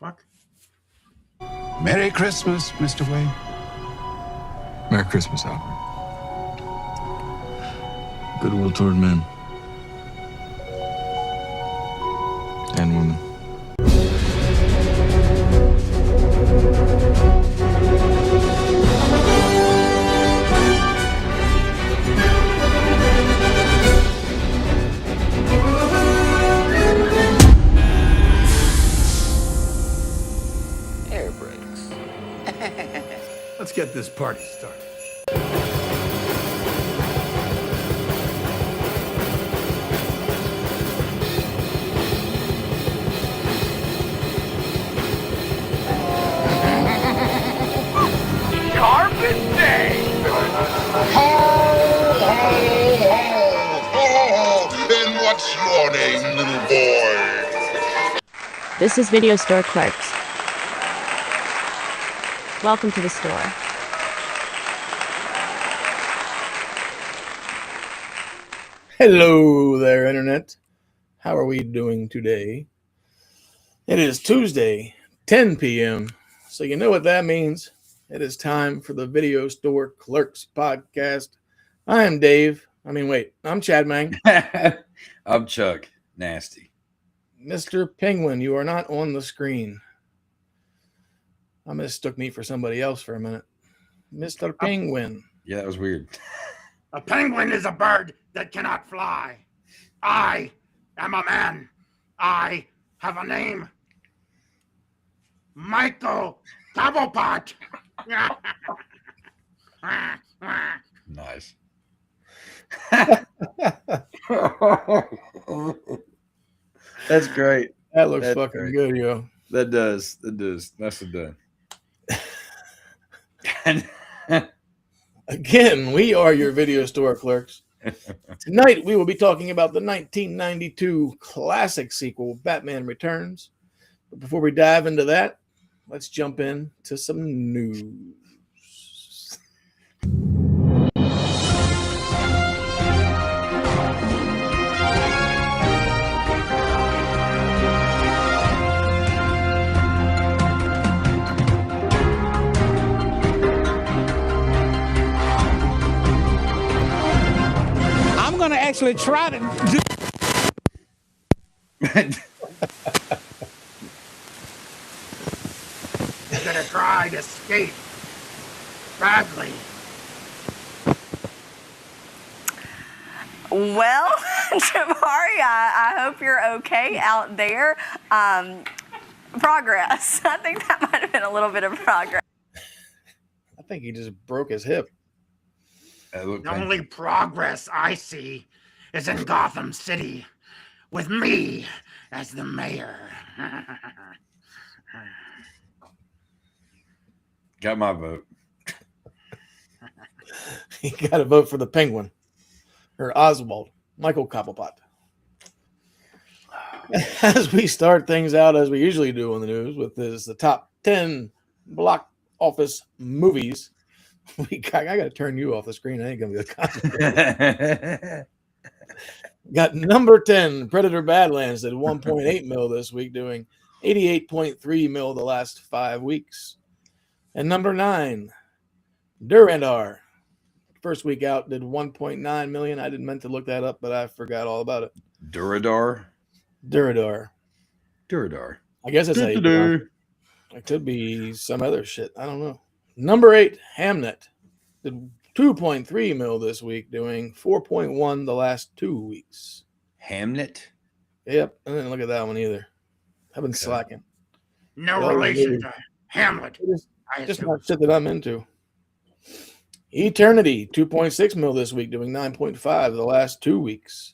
fuck? Merry Christmas, Mr. Wayne. Merry Christmas, Albert. Goodwill toward men and women. Air brakes. Let's get this party started. Carpet Day! Ho, ho, ho, ho! And what's your name, little boy? This is Video Store Clerks. Welcome to the store. Hello there, Internet. How are we doing today? It is Tuesday, 10 p.m. So you know what that means. It is time for the Video Store Clerks Podcast. I am Dave. I'm Chad Mang. I'm Chuck. Nasty. Mr. Penguin, you are not on the screen. I mistook me for somebody else for a minute. Mr. Penguin. Yeah, that was weird. A penguin is a bird that cannot fly. I am a man. I have a name. Michael Cobblepot. Nice. That's great. That looks That's fucking great. good, yo. That does. Nicely done. Again, we are your Video Store Clerks. Tonight, we will be talking about the 1992 classic sequel, Batman Returns. But before we dive into that, let's jump into some news. I'm going to actually try to do. You're gonna try to skate badly. Well, Jabari, I hope you're okay out there. Progress. I think that might have been a little bit of progress. I think he just broke his hip. The only progress I see is in Gotham City with me as the mayor. Got my vote. He got to vote for the Penguin. Or Oswald. Michael Cobblepot. As we start things out, as we usually do on the news, with the top 10 block office movies. I got to turn you off the screen. I ain't going to be able to concentrate. Got number 10, Predator Badlands, at 1.8 mil this week, doing 88.3 mil the last 5 weeks. And number 9, Durandar. First week out, did 1.9 million. I didn't meant to look that up, but I forgot all about it. Duradar. I guess it's a. It could be some other shit. I don't know. Number 8, Hamnet. Did 2.3 mil this week, doing 4.1 the last 2 weeks. Hamnet? Yep. I didn't look at that one either. I've been slacking. No relation to Hamlet. Just not shit that I'm into. Eternity, 2.6 mil this week, doing 9.5 the last 2 weeks.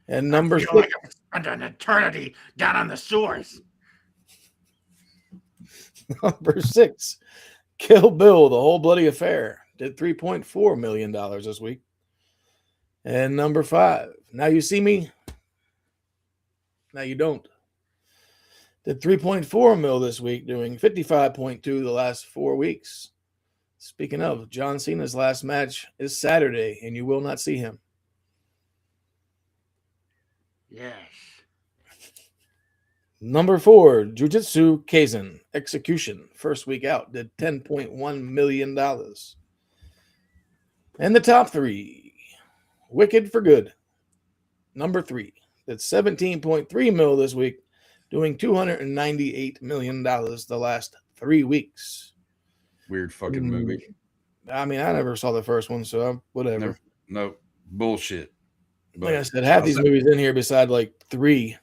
And number I feel 6. like I spent an eternity down on the sewers. Number 6, Kill Bill, The Whole Bloody Affair, did $3.4 million this week. And number 5, Now You See Me, Now You Don't, did 3.4 mil this week, doing 55.2 the last 4 weeks. Speaking of, John Cena's last match is Saturday, and you will not see him. Yes. Number 4, Jujutsu Kaisen Execution. First week out, did $10.1 million. And the top 3, Wicked for Good. Number 3, did 17.3 mil this week, doing $298 million the last 3 weeks. Weird fucking movie. I mean, I never saw the first one, so whatever. No bullshit. Like I said, half these movies in here beside like 3.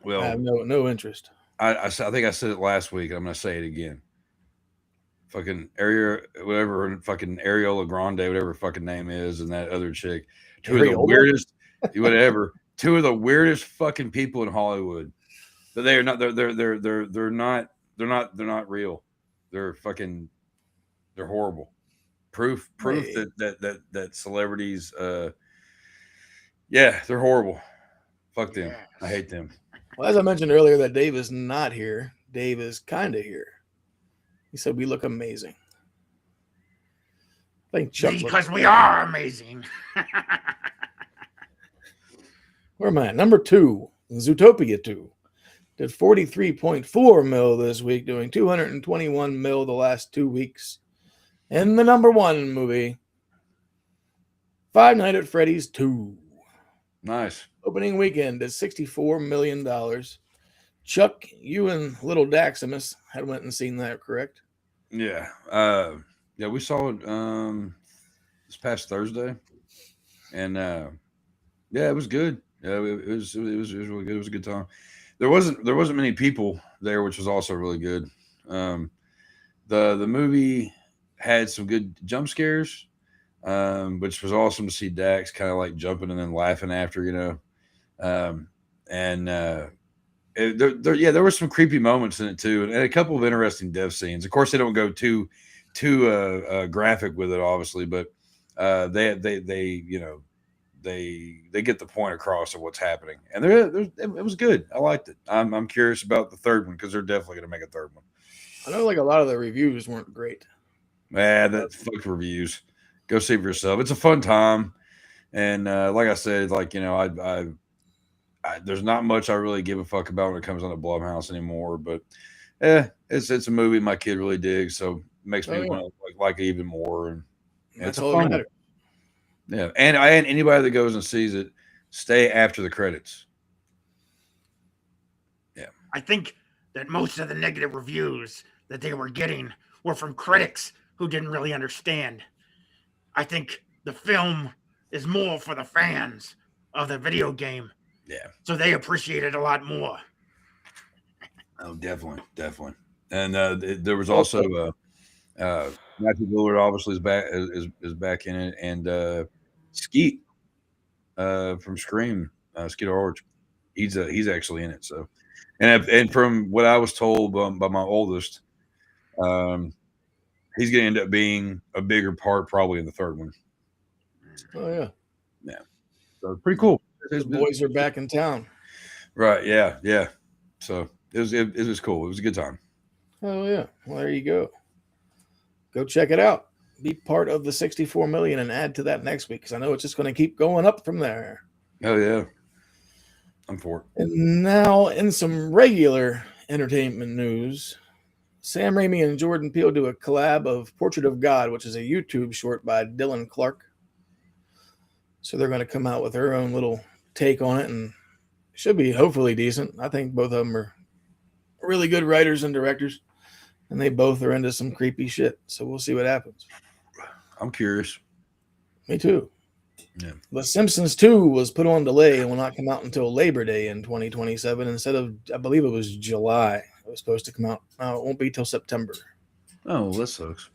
Well, I have no interest. I think I said it last week. I'm gonna say it again. Fucking Ariola Grande, whatever her fucking name is, and that other chick. Two of the weirdest fucking people in Hollywood. But they are not. They're not real. They're horrible. Proof that celebrities. Yeah, they're horrible. Fuck them. I hate them. Well, as I mentioned earlier, that Dave is not here. Dave is kind of here. He said we look amazing. I think Chuck. Because we are amazing. Where am I at? Number 2, Zootopia 2. Did 43.4 mil this week, doing 221 mil the last 2 weeks. And the number 1 movie, Five Nights at Freddy's 2. Nice. Opening weekend is $64 million. Chuck, you and little Daximus had went and seen that, correct? Yeah. Yeah, we saw it this past Thursday. And yeah, it was good. Yeah, it was really good. It was a good time. There wasn't many people there, which was also really good. The movie had some good jump scares, which was awesome to see Dax kind of like jumping and then laughing after, you know. There were some creepy moments in it too, and a couple of interesting death scenes. Of course, they don't go too graphic with it, obviously, but they get the point across of what's happening, and it was good. I liked it. I'm curious about the third one because they're definitely going to make a third one. I know, like a lot of the reviews weren't great. That's fuck reviews. Go see for yourself. It's a fun time, and like I said, like, you know, I there's not much I really give a fuck about when it comes on to Blumhouse anymore. But it's a movie my kid really digs, so it makes me want to like it even more. And it's a fun one. Yeah, and anybody that goes and sees it, stay after the credits. Yeah, I think that most of the negative reviews that they were getting were from critics who didn't really understand. I think the film is more for the fans of the video game. Yeah. So they appreciate it a lot more. Oh, definitely. And there was also Matthew Lillard obviously is back in it, and Skeet from Scream, Skeet Ulrich, he's actually in it. So, and from what I was told by my oldest, he's going to end up being a bigger part probably in the third one. Oh yeah. So pretty cool. His boys are back in town. Right. Yeah. So it was cool. It was a good time. Oh yeah. Well, there you go. Go check it out. Be part of the 64 million and add to that next week, because I know it's just going to keep going up from there. Oh yeah. I'm for it. And now in some regular entertainment news, Sam Raimi and Jordan Peele do a collab of Portrait of God, which is a YouTube short by Dylan Clark. So they're going to come out with their own little take on it, and it should be hopefully decent. I think both of them are really good writers and directors, and they both are into some creepy shit. So we'll see what happens. I'm curious. Me too. Yeah. The Simpsons 2 was put on delay and will not come out until Labor Day in 2027 instead of, I believe it was July. It was supposed to come out. It won't be till September. Oh, that sucks.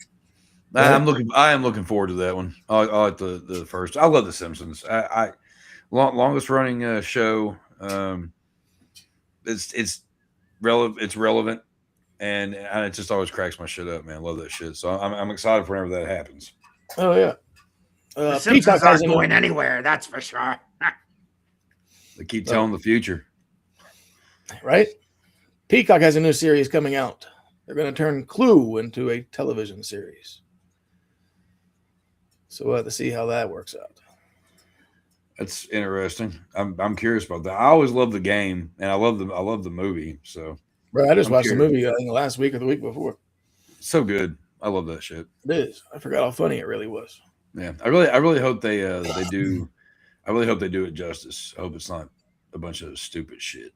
I am looking forward to that one. I like the first. I love The Simpsons. Longest running show. It's relevant, and it just always cracks my shit up, man. I love that shit. So I'm excited for whenever that happens. Oh yeah. The Simpsons aren't going anywhere, that's for sure. They keep telling the future. Right? Peacock has a new series coming out. They're going to turn Clue into a television series. So we'll have to see how that works out. That's interesting. I'm curious about that. I always love the game, and I love the movie. So, Bro, I just I'm watched the curious. movie, I think, last week or the week before. So good. I love that shit. It is. I forgot how funny it really was. Yeah, I really hope they do. I really hope they do it justice. I hope it's not a bunch of stupid shit.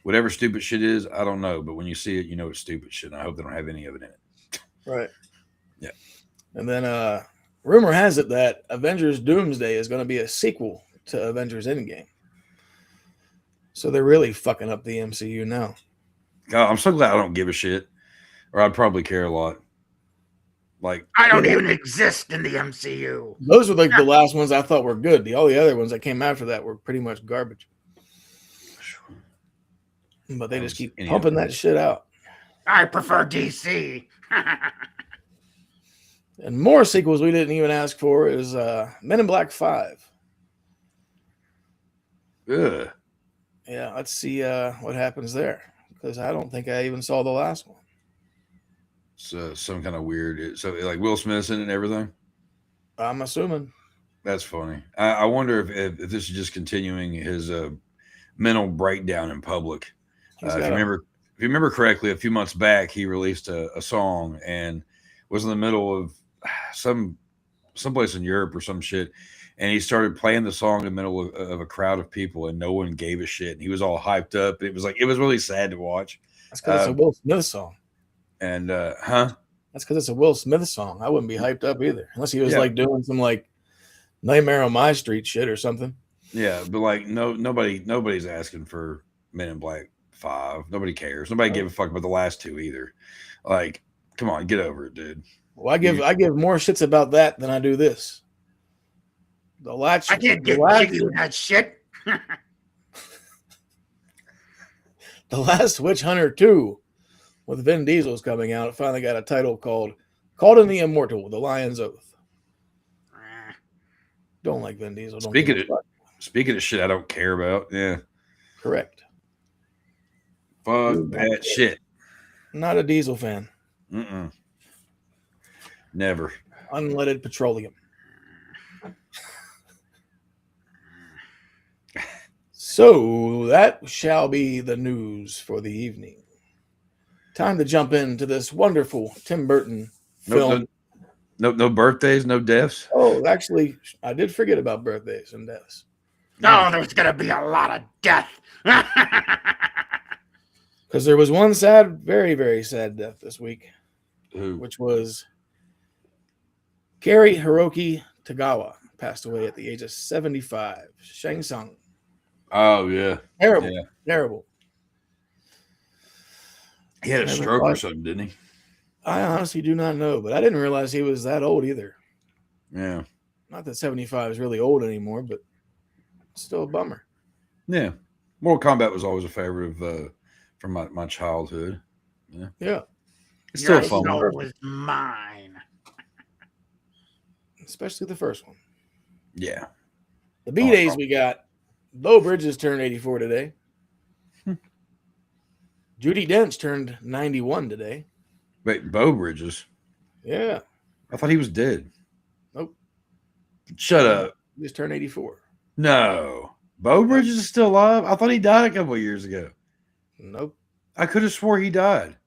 Whatever stupid shit is, I don't know. But when you see it, you know it's stupid shit. And I hope they don't have any of it in it. Right. Yeah. And then rumor has it that Avengers Doomsday is going to be a sequel to Avengers Endgame. So they're really fucking up the MCU now. God, I'm so glad I don't give a shit, or I'd probably care a lot. Like, I don't even exist in the MCU. Those were like the last ones I thought were good. All the other ones that came after that were pretty much garbage. But they just keep pumping that shit out. I prefer DC. And more sequels we didn't even ask for is Men in Black 5. ugh. Yeah, let's see what happens there. Because I don't think I even saw the last one. So some kind of weird. So like Will Smith's in it and everything. I'm assuming. That's funny. I wonder if this is just continuing his mental breakdown in public. If you remember correctly, a few months back, he released a song and was in the middle of someplace in Europe or some shit, and he started playing the song in the middle of a crowd of people, and no one gave a shit. And he was all hyped up. It was really sad to watch. That's because it's a Will Smith song. And That's because it's a Will Smith song. I wouldn't be hyped up either, unless he was like doing some like Nightmare on My Street shit or something. Yeah, but like nobody's asking for Men in Black 5. Nobody cares. Nobody gave a fuck about the last two either. Like, come on, get over it, dude. Well, I give more shits about that than I do this. I can't get jiggy with that shit. The Last Witch Hunter 2 with Vin Diesel's coming out. It finally got a title called in the Immortal, The Lion's Oath. Don't like Vin Diesel. Speaking of shit I don't care about. Yeah. Correct. Fuck that shit. Not a Diesel fan. Never. Unleaded petroleum. So that shall be the news for the evening. Time to jump into this wonderful Tim Burton film. No birthdays, no deaths. Oh, actually, I did forget about birthdays and deaths. No, there's gonna be a lot of death. Because there was one sad, very, very sad death this week. Who? Which was Gary Hiroki Tagawa, passed away at the age of 75. Shang Tsung. Oh, yeah. Terrible. Yeah. Terrible. He had a stroke or something, didn't he? I honestly do not know, but I didn't realize he was that old either. Yeah. Not that 75 is really old anymore, but still a bummer. Yeah. Mortal Kombat was always a favorite of from my childhood. Yeah. Yeah. It's still Your fun. soul was mine. Especially the first one. Yeah. The B-Days we got. Bo Bridges turned 84 today. Judi Dench turned 91 today. Wait, Bo Bridges? Yeah. I thought he was dead. Nope. Shut up. He just turned 84. No. Bo Bridges is still alive? I thought he died a couple of years ago. Nope. I could have swore he died.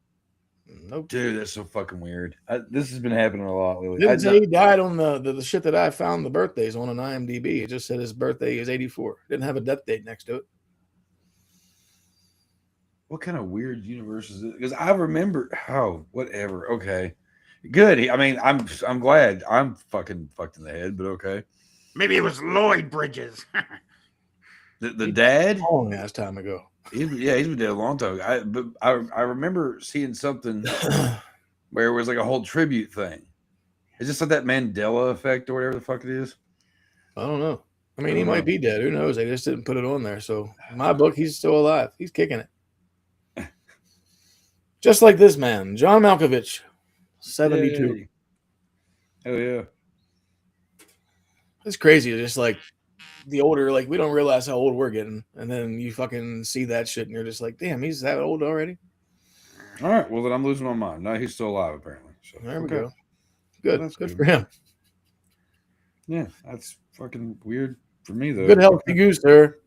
Nope. Dude, that's so fucking weird. This has been happening a lot lately. Didn't say he died on the shit that I found the birthdays on IMDb. It just said his birthday is 84. Didn't have a death date next to it. What kind of weird universe is it? Because I remember, whatever. Okay, good. I mean, I'm glad. I'm fucking fucked in the head, but okay. Maybe it was Lloyd Bridges. the dad? Long ass time ago. He's been dead a long time. I remember seeing something where it was like a whole tribute thing. Is this like that Mandela effect or whatever the fuck it is? I don't know. I mean, he might be dead. Who knows? They just didn't put it on there. So in my book, he's still alive. He's kicking it. Just like this man, John Malkovich, 72. Yay. Oh, yeah. It's crazy. Just like the older, like we don't realize how old we're getting. And then you fucking see that shit and you're just like, damn, he's that old already? All right. Well, then I'm losing my mind. No, he's still alive, apparently. So, there we go. Good. That's good for him. Yeah, that's fucking weird for me though. Good health to you, sir.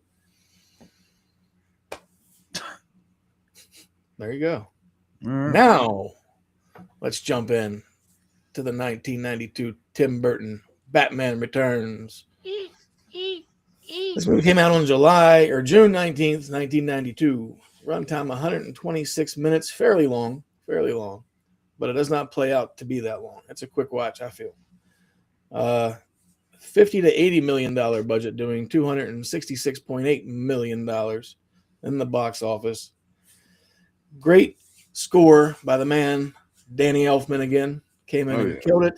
There you go. All right. Now, let's jump in to the 1992 Tim Burton Batman Returns. This movie came out on June 19th, 1992. Runtime 126 minutes, fairly long, but it does not play out to be that long. It's a quick watch, I feel. $50 to $80 million budget, doing $266.8 million in the box office. Great score by the man, Danny Elfman again. Came in and killed it.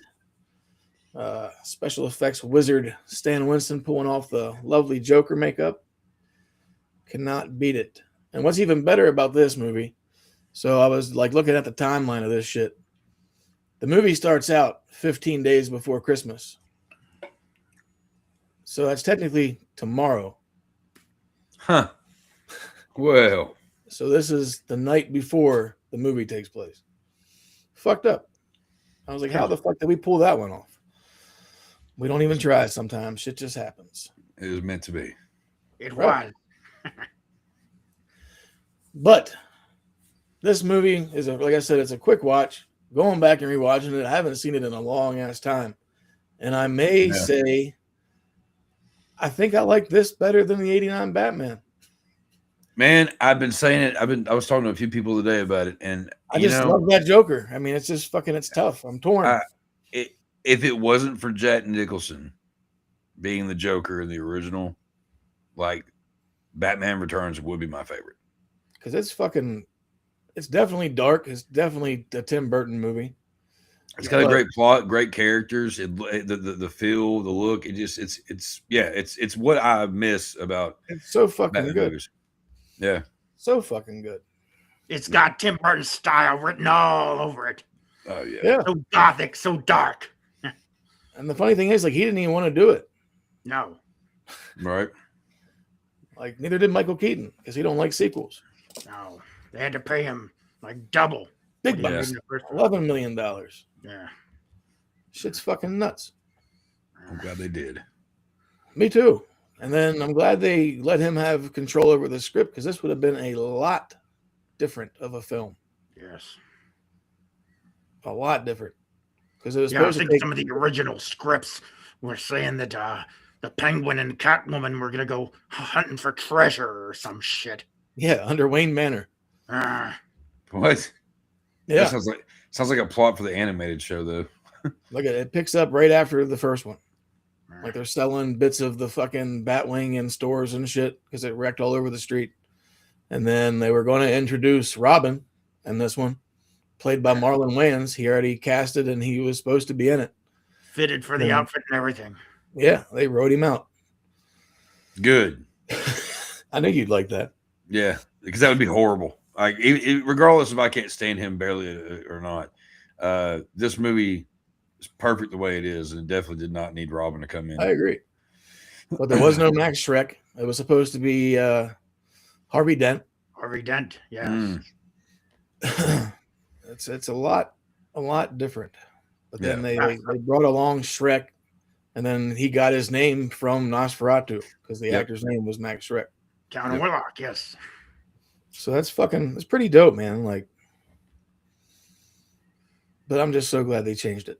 Special effects wizard Stan Winston pulling off the lovely Joker makeup. Cannot beat it. And what's even better about this movie, so I was like looking at the timeline of this shit. The movie starts out 15 days before Christmas. So that's technically tomorrow. Huh. Well. So this is the night before the movie takes place. Fucked up. I was like, how the fuck did we pull that one off? We don't even try sometimes. Shit just happens. It was meant to be. It was. But this movie is, like I said, it's a quick watch. Going back and rewatching it, I haven't seen it in a long ass time. And I may say, I think I like this better than the 89 Batman. Man, I've been saying it. I was talking to a few people today about it, and I just love that Joker. I mean, it's just fucking, it's tough. I'm torn. If it wasn't for Jack Nicholson being the Joker in the original, like Batman Returns would be my favorite. Because it's definitely dark. It's definitely a Tim Burton movie. It's got a great plot, great characters. The feel, the look. It's what I miss about. It's so fucking Batman good. movies. Yeah, so fucking good. It's got Tim Burton style written all over it. Oh yeah. Yeah. So gothic, so dark. And the funny thing is, like, he didn't even want to do it. No. Right. Like, neither did Michael Keaton because he don't like sequels. No. They had to pay him like double. Big what he bucks. did in the first one. $11 million. Yeah. Shit's fucking nuts. I'm glad they did. Me too. And then I'm glad they let him have control over the script because this would have been a lot different of a film. Yes. A lot different. Because it was I supposed think to take some of the original scripts were saying that the Penguin and Catwoman were going to go hunting for treasure or some shit. Yeah, under Wayne Manor. What? Yeah. That sounds like a plot for the animated show, though. Look at it. It picks up right after the first one. Like they're selling bits of the fucking Batwing in stores and shit because it wrecked all over the street. And then they were going to introduce Robin in this one, played by Marlon Wayans. He already casted and he was supposed to be in it. Fitted for the outfit and everything. Yeah, they wrote him out. Good. I knew you'd like that. Yeah, because that would be horrible. Like, regardless if I can't stand him barely or not, this movie is perfect the way it is, and it definitely did not need Robin to come in. I agree. But there was no Max Shrek. It was supposed to be Harvey Dent. Harvey Dent, yes. It's a lot different. But then they brought along Shrek, and then he got his name from Nosferatu because the actor's name was Max Shrek. Count Warlock, yes. So that's pretty dope, man. Like, but I'm just so glad they changed it.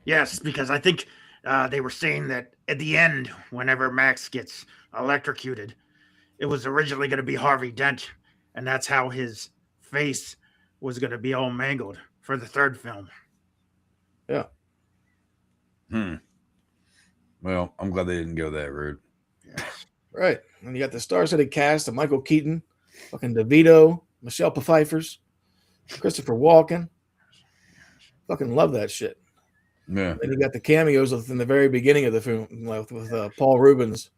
Yes, because I think they were saying that at the end, whenever Max gets electrocuted, it was originally going to be Harvey Dent, and that's how his face was going to be all mangled for the third film. Yeah. Well, I'm glad they didn't go that route. Yes. Right. And you got the star-studded cast of Michael Keaton, fucking DeVito, Michelle Pfeiffer, Christopher Walken. Fucking love that shit. Yeah. And you got the cameos in the very beginning of the film with Paul Rubens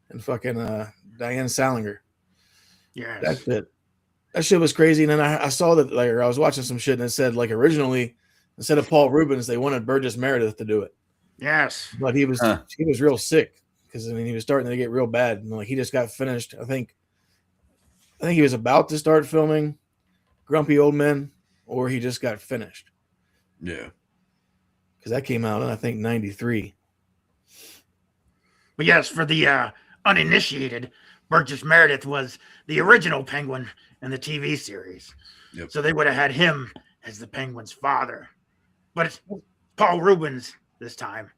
and fucking Diane Salinger. Yes. That shit was crazy. And then I saw that, like, I was watching some shit and it said, like, originally instead of Paul Rubens, they wanted Burgess Meredith to do it. Yes. But he was real sick because he was starting to get real bad. And like he just got finished. I think he was about to start filming Grumpy Old Men, or he just got finished. Yeah. Because that came out in, I think, 93. But yes, for the uninitiated, Burgess Meredith was the original Penguin in the TV series. Yep. So they would have had him as the Penguin's father. But it's Paul Rubens this time.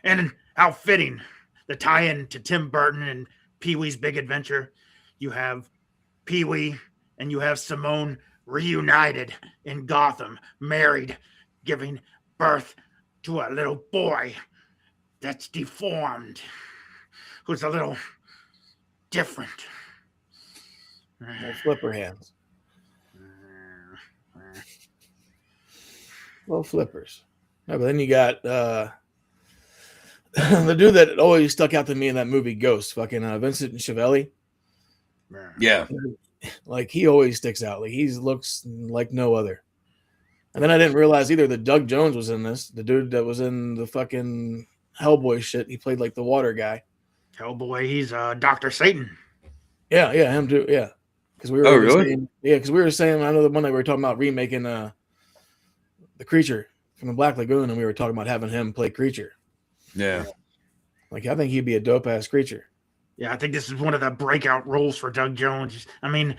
And how fitting, the tie-in to Tim Burton and Pee-wee's Big Adventure. You have Pee-wee and you have Simone reunited in Gotham, married, giving birth to a little boy that's deformed, who's a little different. No flipper hands. Little flippers. No, but then you got the dude that always stuck out to me in that movie Ghost, fucking Vincent Chiavelli. Yeah. Like he always sticks out. Like he looks like no other. And then I didn't realize either that Doug Jones was in this. The dude that was in the fucking Hellboy shit. He played like the water guy. Hellboy, he's Dr. Satan. Yeah, him too. Yeah. Because we were really? Because we were saying, I know the one that we were talking about remaking the Creature from the Black Lagoon, and we were talking about having him play Creature. Yeah. Like I think he'd be a dope ass Creature. Yeah, I think this is one of the breakout roles for Doug Jones. I mean,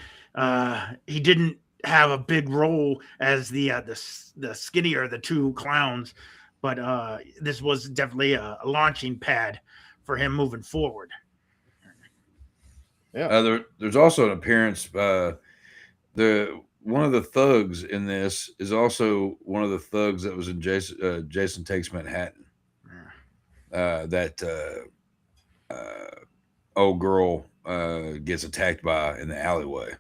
he didn't have a big role as the skinnier of the two clowns, but this was definitely a launching pad for him moving forward. Yeah. There's also an appearance. One of the thugs in this is also one of the thugs that was in Jason Takes Manhattan. That old girl gets attacked by in the alleyway.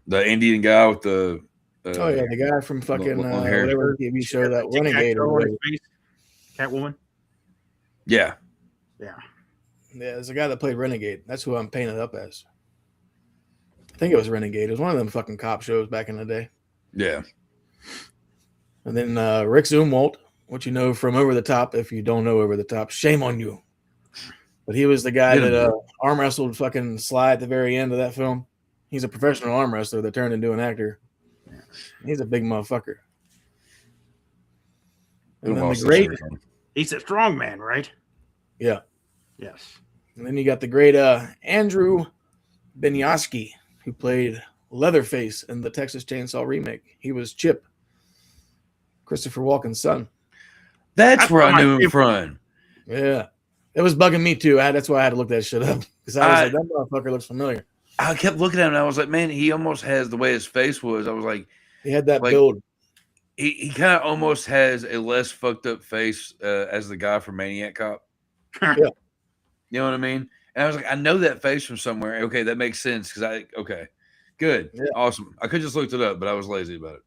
The Indian guy with the the guy from fucking hair. whatever TV show that Renegade. Catwoman. Yeah. Yeah, there's a guy that played Renegade. That's who I'm painted up as. I think it was Renegade. It was one of them fucking cop shows back in the day. Yeah. And then Rick Zumwalt, what you know from Over the Top. If you don't know Over the Top, shame on you. But he was the guy that arm wrestled fucking Sly at the very end of that film. He's a professional arm wrestler that turned into an actor. He's a big motherfucker. And then the great, he's a strong man, right? Yeah. Yes. And then you got the great Andrew Benyaski, who played Leatherface in the Texas Chainsaw remake. He was Chip, Christopher Walken's son. That's where I knew him from. Yeah. It was bugging me too. That's why I had to look that shit up. Because I was like, that motherfucker looks familiar. I kept looking at him and I was like, man, he almost has the way his face was. I was like, he had that build. He kind of almost has a less fucked up face as the guy from Maniac Cop. Yeah. You know what I mean? And I was like, I know that face from somewhere. Okay, that makes sense. Okay, good. Yeah. Awesome. I could just looked it up, but I was lazy about it.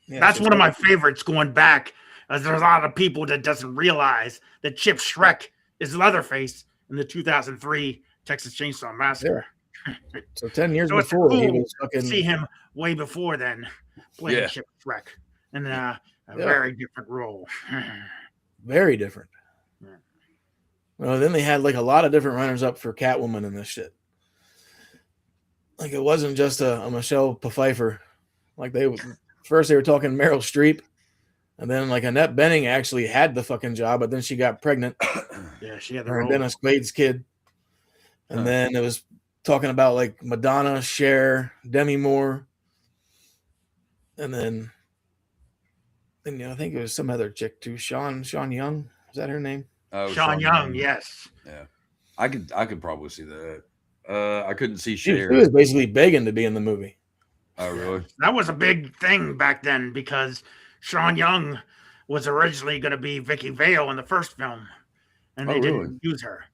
Yeah, that's one of my favorites going back, as there's a lot of people that doesn't realize that Chip Shrek is Leatherface in the 2003 Texas Chainsaw Massacre. Yeah. So 10 years before, cool he was fucking... see him way before then playing Chip Shrek in a very different role. Very different. Yeah. Well, then they had like a lot of different runners up for Catwoman in this shit. Like it wasn't just a Michelle Pfeiffer. Like first they were talking Meryl Streep, and then like Annette Bening actually had the fucking job, but then she got pregnant. Yeah, she had the role. Dennis Quaid's kid. And then it was talking about like Madonna, Cher, Demi Moore, and then I think it was some other chick too. Sean Young, is that her name? Oh, Sean Young, yes. Yeah, I could probably see that. I couldn't see Cher. She was basically begging to be in the movie. Oh, really? That was a big thing back then because Sean Young was originally going to be Vicky Vale in the first film, and they didn't use her.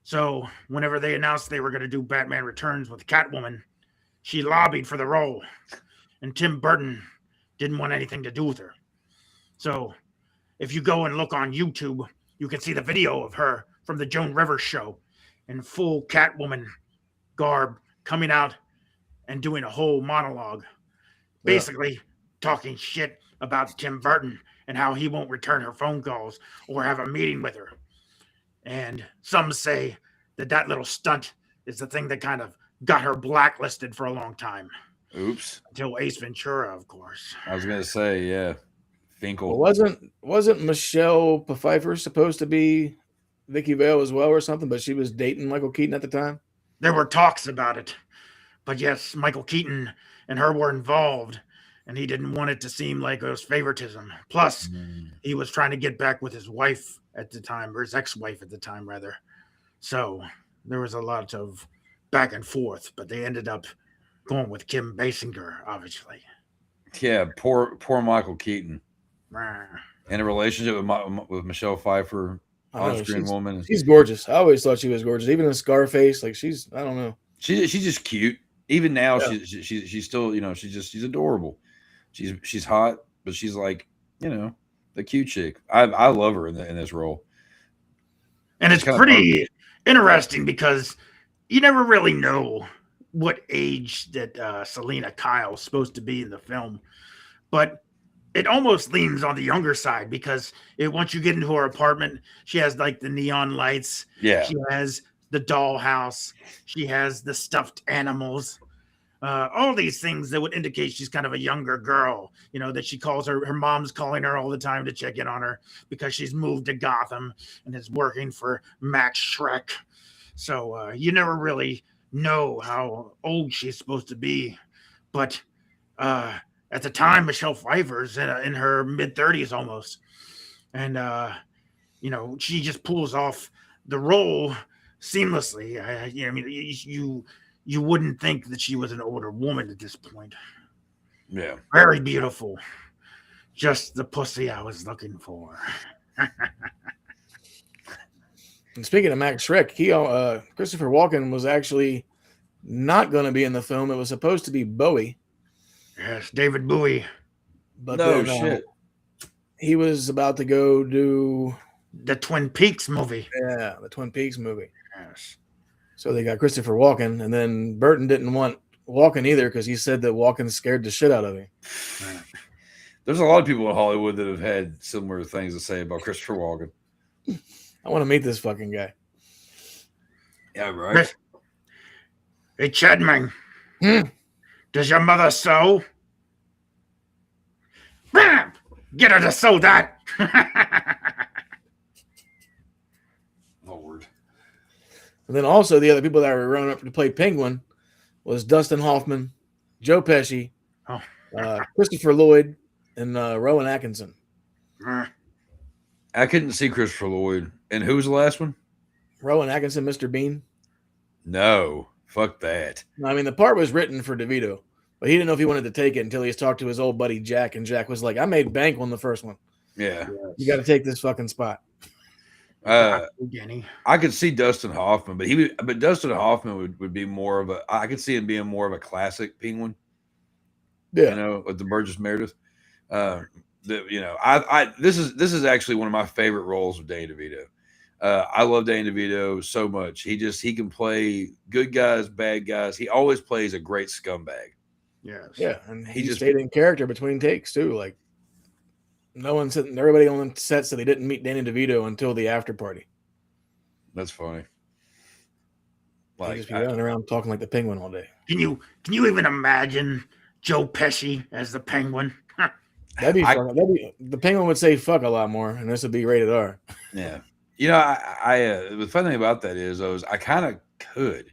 So whenever they announced they were going to do Batman Returns with Catwoman, she lobbied for the role, and Tim Burton didn't want anything to do with her. So if you go and look on YouTube, you can see the video of her from the Joan Rivers show in full Catwoman garb coming out and doing a whole monologue, basically talking shit about Tim Burton and how he won't return her phone calls or have a meeting with her. And some say that little stunt is the thing that kind of got her blacklisted for a long time. Oops. Until Ace Ventura, of course. I was going to say, yeah. Finkel. Well, wasn't Michelle Pfeiffer supposed to be Vicky Vale as well or something, but she was dating Michael Keaton at the time. There were talks about it, but yes, Michael Keaton and her were involved, and he didn't want it to seem like it was favoritism. Plus, he was trying to get back with his wife at the time, or his ex-wife at the time, rather. So there was a lot of back and forth, but they ended up going with Kim Basinger, obviously. Yeah, poor Michael Keaton. Rah. In a relationship with Michelle Pfeiffer, on-screen woman. She's gorgeous. I always thought she was gorgeous. Even in Scarface, like I don't know. She's just cute. Even now, Yeah. she's still, she's adorable. She's hot, but she's like, the cute chick. I love her in this role. And it's pretty interesting because you never really know what age that Selena Kyle's supposed to be in the film, but it almost leans on the younger side because once you get into her apartment, she has like the neon lights. Yeah. She has the dollhouse. She has the stuffed animals. All these things that would indicate she's kind of a younger girl, that she calls her mom's calling her all the time to check in on her because she's moved to Gotham and is working for Max Schreck. So you never really know how old she's supposed to be. But at the time, Michelle Pfeiffer's in her mid-30s almost. And, she just pulls off the role seamlessly. You wouldn't think that she was an older woman at this point. Yeah. Very beautiful. Just the pussy I was looking for. And speaking of Max Schreck, Christopher Walken was actually not going to be in the film. It was supposed to be Bowie. Yes, David Bowie. But no then, shit. He was about to go do the Twin Peaks movie. Yeah, the Twin Peaks movie. Yes. So they got Christopher Walken, and then Burton didn't want Walken either because he said that Walken scared the shit out of him. There's a lot of people in Hollywood that have had similar things to say about Christopher Walken. I want to meet this fucking guy. Yeah, right. Hey, Chadman. Does your mother sew? Get her to sew that. Lord. And then also the other people that were running up to play Penguin was Dustin Hoffman, Joe Pesci, Christopher Lloyd, and Rowan Atkinson. I couldn't see Christopher Lloyd. And who was the last one? Rowan Atkinson, Mr. Bean. No, fuck that. I mean, the part was written for DeVito, but he didn't know if he wanted to take it until he talked to his old buddy Jack, and Jack was like, I made bank on the first one. Yeah. You got to take this fucking spot. I could see Dustin Hoffman, but Dustin Hoffman would be more of I could see him being more of a classic Penguin. Yeah. With the Burgess Meredith. This is actually one of my favorite roles of Danny DeVito. I love Danny DeVito so much. He can play good guys, bad guys. He always plays a great scumbag. Yes. Yeah, and he just stayed in character between takes too. Like everybody on the set said they didn't meet Danny DeVito until the after party. That's funny. Like just be running around talking like the Penguin all day. Can you even imagine Joe Pesci as the Penguin? That'd be fun. The Penguin would say "fuck" a lot more, and this would be rated R. Yeah, the funny thing about that is, I kind of could.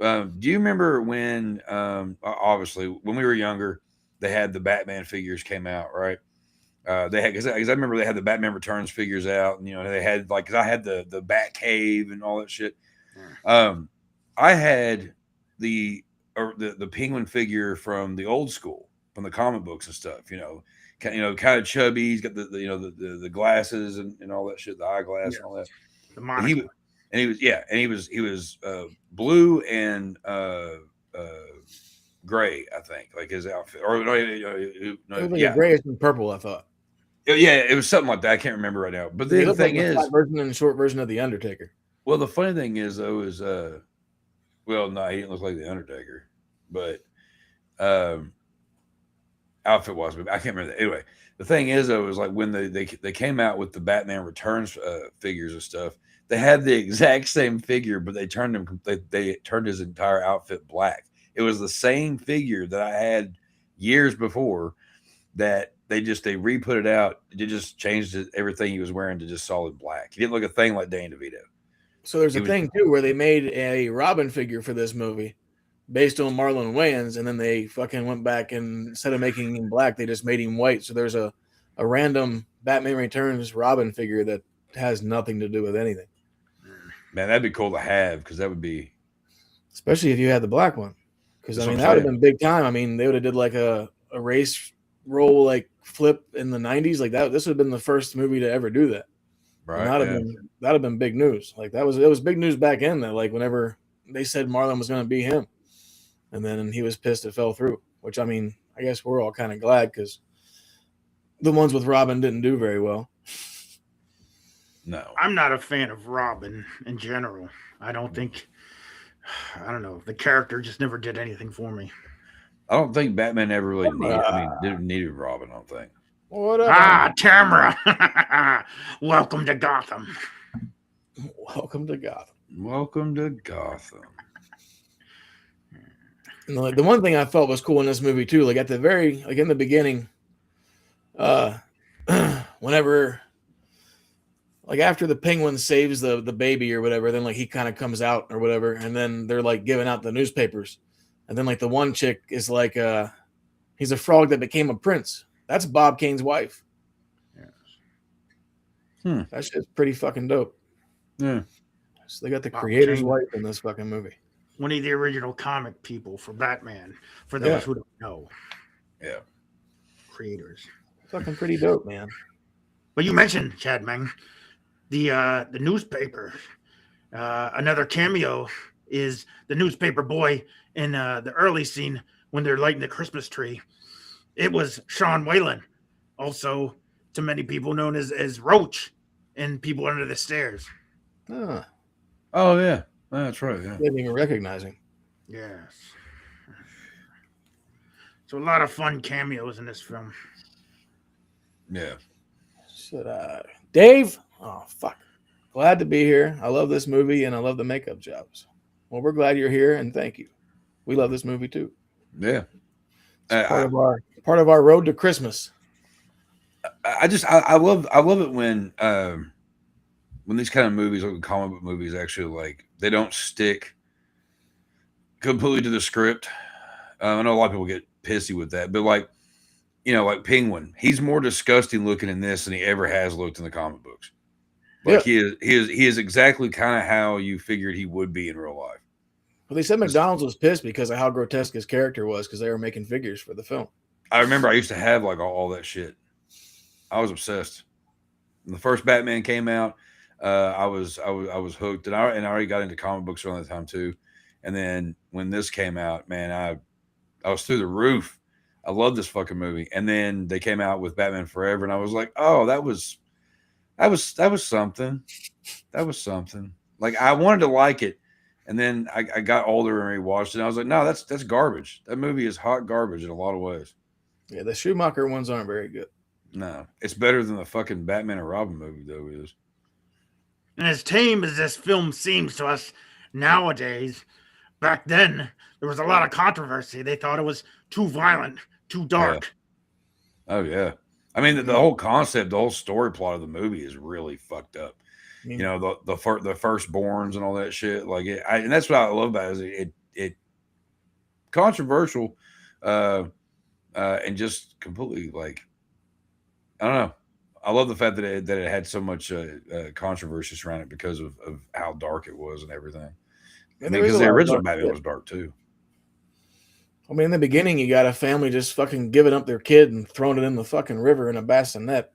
Do you remember when, obviously, when we were younger, they had the Batman figures came out, right? They had because I remember they had the Batman Returns figures out, and they had because I had the Bat Cave and all that shit. I had the Penguin figure from the old school, from the comic books and stuff. Kind of chubby. He's got the glasses and all that shit, the eyeglass and all that. The monocle. He was blue and gray, I think, like his outfit, or grayish and purple. I thought. Yeah, it was something like that. I can't remember right now. But the thing is, the version and the short version of the Undertaker. Well, the funny thing is, though, is well, no, he didn't look like the Undertaker, but outfit was. But I can't remember that. Anyway, the thing is, though, was like when they came out with the Batman Returns figures and stuff. They had the exact same figure, but they turned his entire outfit black. It was the same figure that I had years before that they re-put it out. They just changed everything he was wearing to just solid black. He didn't look a thing like Danny DeVito. So there's a thing too where they made a Robin figure for this movie based on Marlon Wayans, and then they fucking went back and instead of making him black, they just made him white. So there's a random Batman Returns Robin figure that has nothing to do with anything. Man, that'd be cool to have because that would be, especially if you had the black one. Because I mean, that would have been big time. I mean, they would have did like a race roll like flip in the 90s like that. This would have been the first movie to ever do that. right? That'd have been big news. Like it was big news back in that like whenever they said Marlon was going to be him, and then he was pissed it fell through. Which I mean, I guess we're all kind of glad because the ones with Robin didn't do very well. No, I'm not a fan of Robin in general. I don't know. The character just never did anything for me. I don't think Batman ever really didn't need Robin. I don't think. What up? Tamara. Welcome to Gotham. Welcome to Gotham. Welcome to Gotham. And like the one thing I felt was cool in this movie too, like at the very in the beginning, whenever like after the Penguin saves the baby or whatever, then like he kind of comes out or whatever, and then they're like giving out the newspapers, and then like the one chick is like he's a frog that became a prince. That's Bob Kane's wife. Yes. That shit's pretty fucking dope. Yeah. So they got the Bob creator's Kane. wife in this fucking movie. One of the original comic people for Batman. For those who don't know. Yeah. Creators. Fucking pretty dope, man. But you mentioned, Chadman, the newspaper. Another cameo is the newspaper boy in the early scene when they're lighting the Christmas tree. It was Sean Whalen, also to many people known as Roach in People Under the Stairs. Oh yeah, that's right. Yeah. Didn't even recognize him. Yes. So a lot of fun cameos in this film. Yeah. Should Dave? Oh fuck! Glad to be here. I love this movie and I love the makeup jobs. Well, we're glad you're here and thank you. We love this movie too. Yeah. It's part of our road to Christmas. I love it when these kind of movies, like comic book movies, actually like they don't stick completely to the script. I know a lot of people get pissy with that, but like like Penguin, he's more disgusting looking in this than he ever has looked in the comic books. Like he is exactly kind of how you figured he would be in real life. Well, they said McDonald's was pissed because of how grotesque his character was because they were making figures for the film. I remember I used to have like all that shit. I was obsessed. When the first Batman came out, I was hooked, and I already got into comic books around that time too. And then when this came out, man, I was through the roof. I love this fucking movie. And then they came out with Batman Forever, and I was like, oh, that was something. That was something. Like I wanted to like it. And then I got older and rewatched it. And I was like, no, that's garbage. That movie is hot garbage in a lot of ways. Yeah, the Schumacher ones aren't very good. No, it's better than the fucking Batman and Robin movie, though. It is. And as tame as this film seems to us nowadays, back then there was a lot of controversy. They thought it was too violent, too dark. Yeah. Oh yeah. I mean, the whole concept, the whole story plot of the movie is really fucked up. The firstborns and all that shit. Like and that's what I love about it. Is it controversial, and just completely like I don't know. I love the fact that it had so much controversy around it because of how dark it was and everything. And because the original Batman was dark too. I mean, in the beginning, you got a family just fucking giving up their kid and throwing it in the fucking river in a bassinet.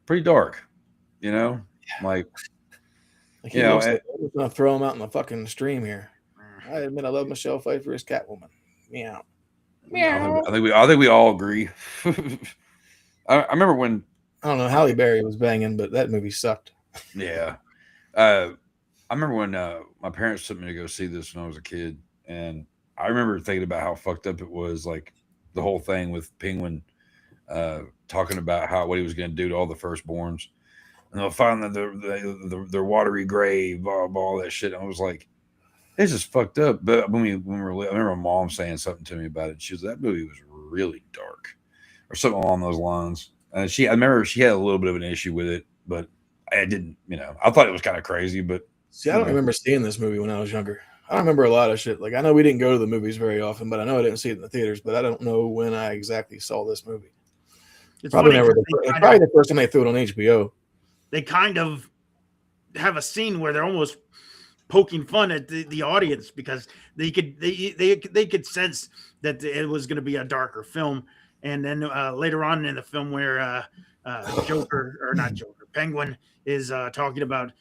Pretty dark, like he looks like I'm gonna throw him out in the fucking stream here. I admit I love Michelle Pfeiffer as Catwoman. Meow. Meow. I think we all agree. I remember when I don't know Halle Berry was banging, but that movie sucked. Yeah, I remember when my parents took me to go see this when I was a kid, and I remember thinking about how fucked up it was, like the whole thing with Penguin talking about what he was going to do to all the firstborns, and they'll find their watery grave, blah, blah, all that shit. And I was like, it's just fucked up. But I remember my mom saying something to me about it. She was, that movie was really dark. or something along those lines. I remember she had a little bit of an issue with it, but I didn't, I thought it was kind of crazy, but see, I don't remember seeing this movie when I was younger. I don't remember a lot of shit. Like, I know we didn't go to the movies very often, but I know I didn't see it in the theaters, but I don't know when I exactly saw this movie. It's probably the first time they threw it on HBO. They kind of have a scene where they're almost poking fun at the audience because they could sense that it was going to be a darker film. And then later on in the film where Penguin is talking about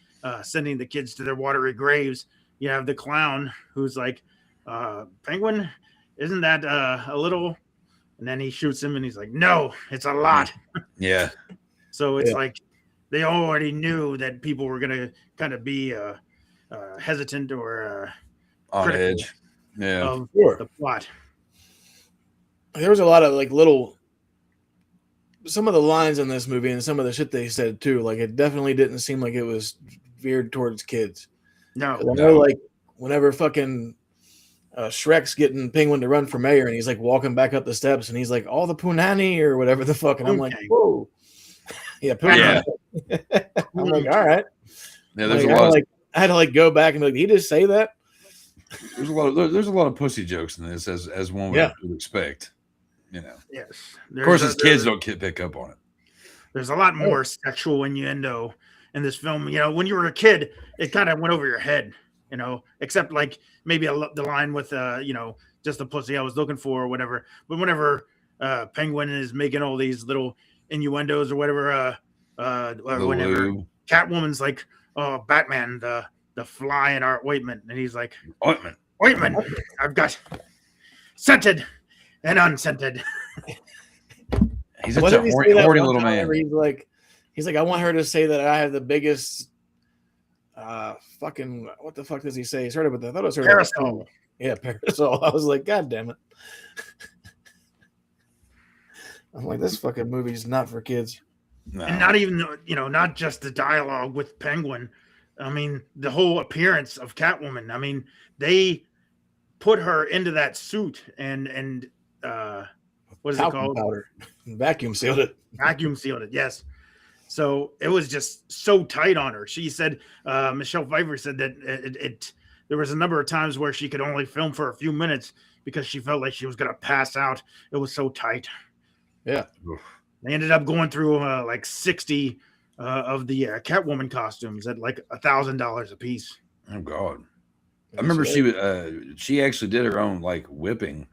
sending the kids to their watery graves, you have the clown who's like, Penguin, isn't that a little? And then he shoots him and he's like, no, it's a lot. Yeah. So it's like they already knew that people were going to kind of be hesitant or on edge of the plot. There was a lot of like some of the lines in this movie and some of the shit they said too. Like, it definitely didn't seem like it was veered towards kids. No. I know, like, whenever fucking Shrek's getting Penguin to run for mayor and he's like walking back up the steps and he's like, all the punani or whatever the fuck. And I'm like, whoa. Yeah. Punani. I'm like, all right. Yeah. There's like, a lot. I had to like go back and be like, did he just say that? There's a lot of pussy jokes in this as one would expect. Yes. Of course, as kids don't pick up on it. There's a lot more sexual innuendo in this film. When you were a kid, it kind of went over your head, except like maybe the line with, just the pussy I was looking for or whatever. But whenever Penguin is making all these little innuendos or whatever, whenever Catwoman's like, oh, Batman, the fly in our ointment. And he's like, ointment. I've got scented and unscented. He's such a horny little man. He's like, I want her to say that I have the biggest fucking, what the fuck does he say? He started with, I thought it was parasol. Yeah, parasol. I was like, God damn it. I'm like, this fucking movie's not for kids. No. And not even, not just the dialogue with Penguin. I mean, the whole appearance of Catwoman. I mean, they put her into that suit and what is it called? Powder. Vacuum sealed it. Vacuum sealed it, yes. So it was just so tight on her. She said, Michelle Pfeiffer said that there was a number of times where she could only film for a few minutes because she felt like she was going to pass out. It was so tight. Yeah. They ended up going through like 60 of the Catwoman costumes at like $1,000 a piece. Oh God! I remember she actually did her own like whipping.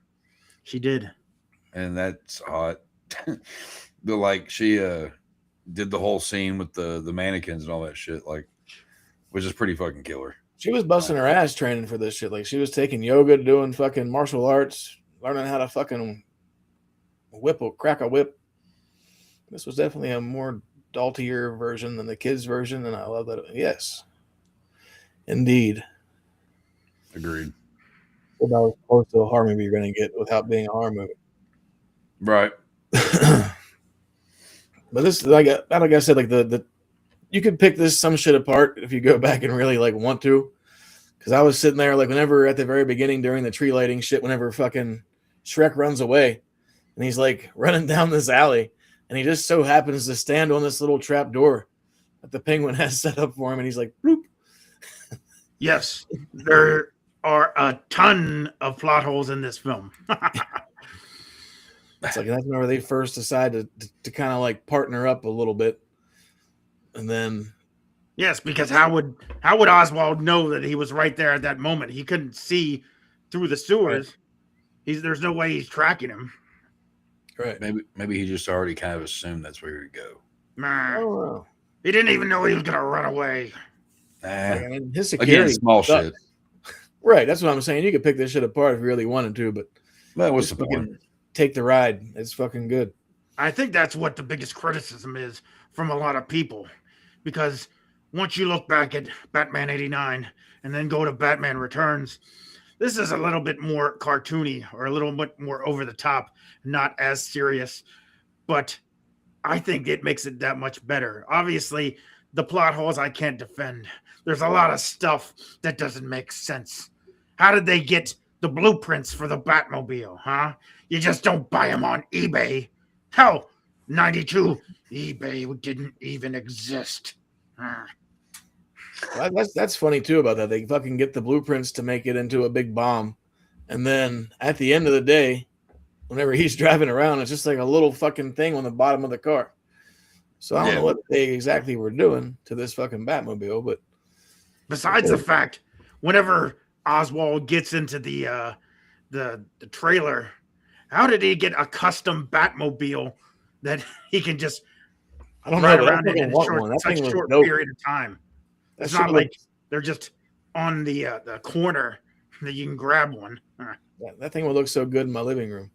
She did, and that's hot. She did the whole scene with the mannequins and all that shit, like, which is pretty fucking killer. She was busting her ass training for this shit. Like, she was taking yoga, doing fucking martial arts, learning how to fucking crack a whip. This was definitely a more adultier version than the kids' version, and I love that. Yes, indeed. Agreed. About as close to a horror movie you're going to get without being a horror movie, right? But this, like I said, like the you could pick some shit apart if you go back and really like want to. Because I was sitting there like whenever at the very beginning during the tree lighting shit, whenever fucking Shrek runs away, and he's like running down this alley. And he just so happens to stand on this little trap door that the Penguin has set up for him. And he's like, bloop. Yes, there are a ton of plot holes in this film. It's like, that's whenever they first decided to kind of like partner up a little bit. And then. Yes, because how would Oswald know that he was right there at that moment? He couldn't see through the sewers. Right. There's no way he's tracking him. Right. Maybe he just already kind of assumed that's where he would go. Nah. Oh, he didn't even know he was gonna run away. His security, again, small shit. Right. That's what I'm saying. You could pick this shit apart if you really wanted to, but what's the point? Take the ride. It's fucking good. I think that's what the biggest criticism is from a lot of people, because once you look back at Batman '89 and then go to Batman Returns, this is a little bit more cartoony or a little bit more over the top, not as serious, but I think it makes it that much better. Obviously, the plot holes I can't defend. There's a lot of stuff that doesn't make sense. How did they get the blueprints for the Batmobile, huh? You just don't buy them on eBay. Hell, 92, eBay didn't even exist. Well, that's funny too about that. They fucking get the blueprints to make it into a big bomb, and then at the end of the day, whenever he's driving around, it's just like a little fucking thing on the bottom of the car. So I don't know what they exactly were doing to this fucking Batmobile, but besides the fact, whenever Oswald gets into the trailer, how did he get a custom Batmobile that he can just I don't know, ride but around in such a short period of time? It's not like they're just on the corner that you can grab one. That thing would look so good in my living room.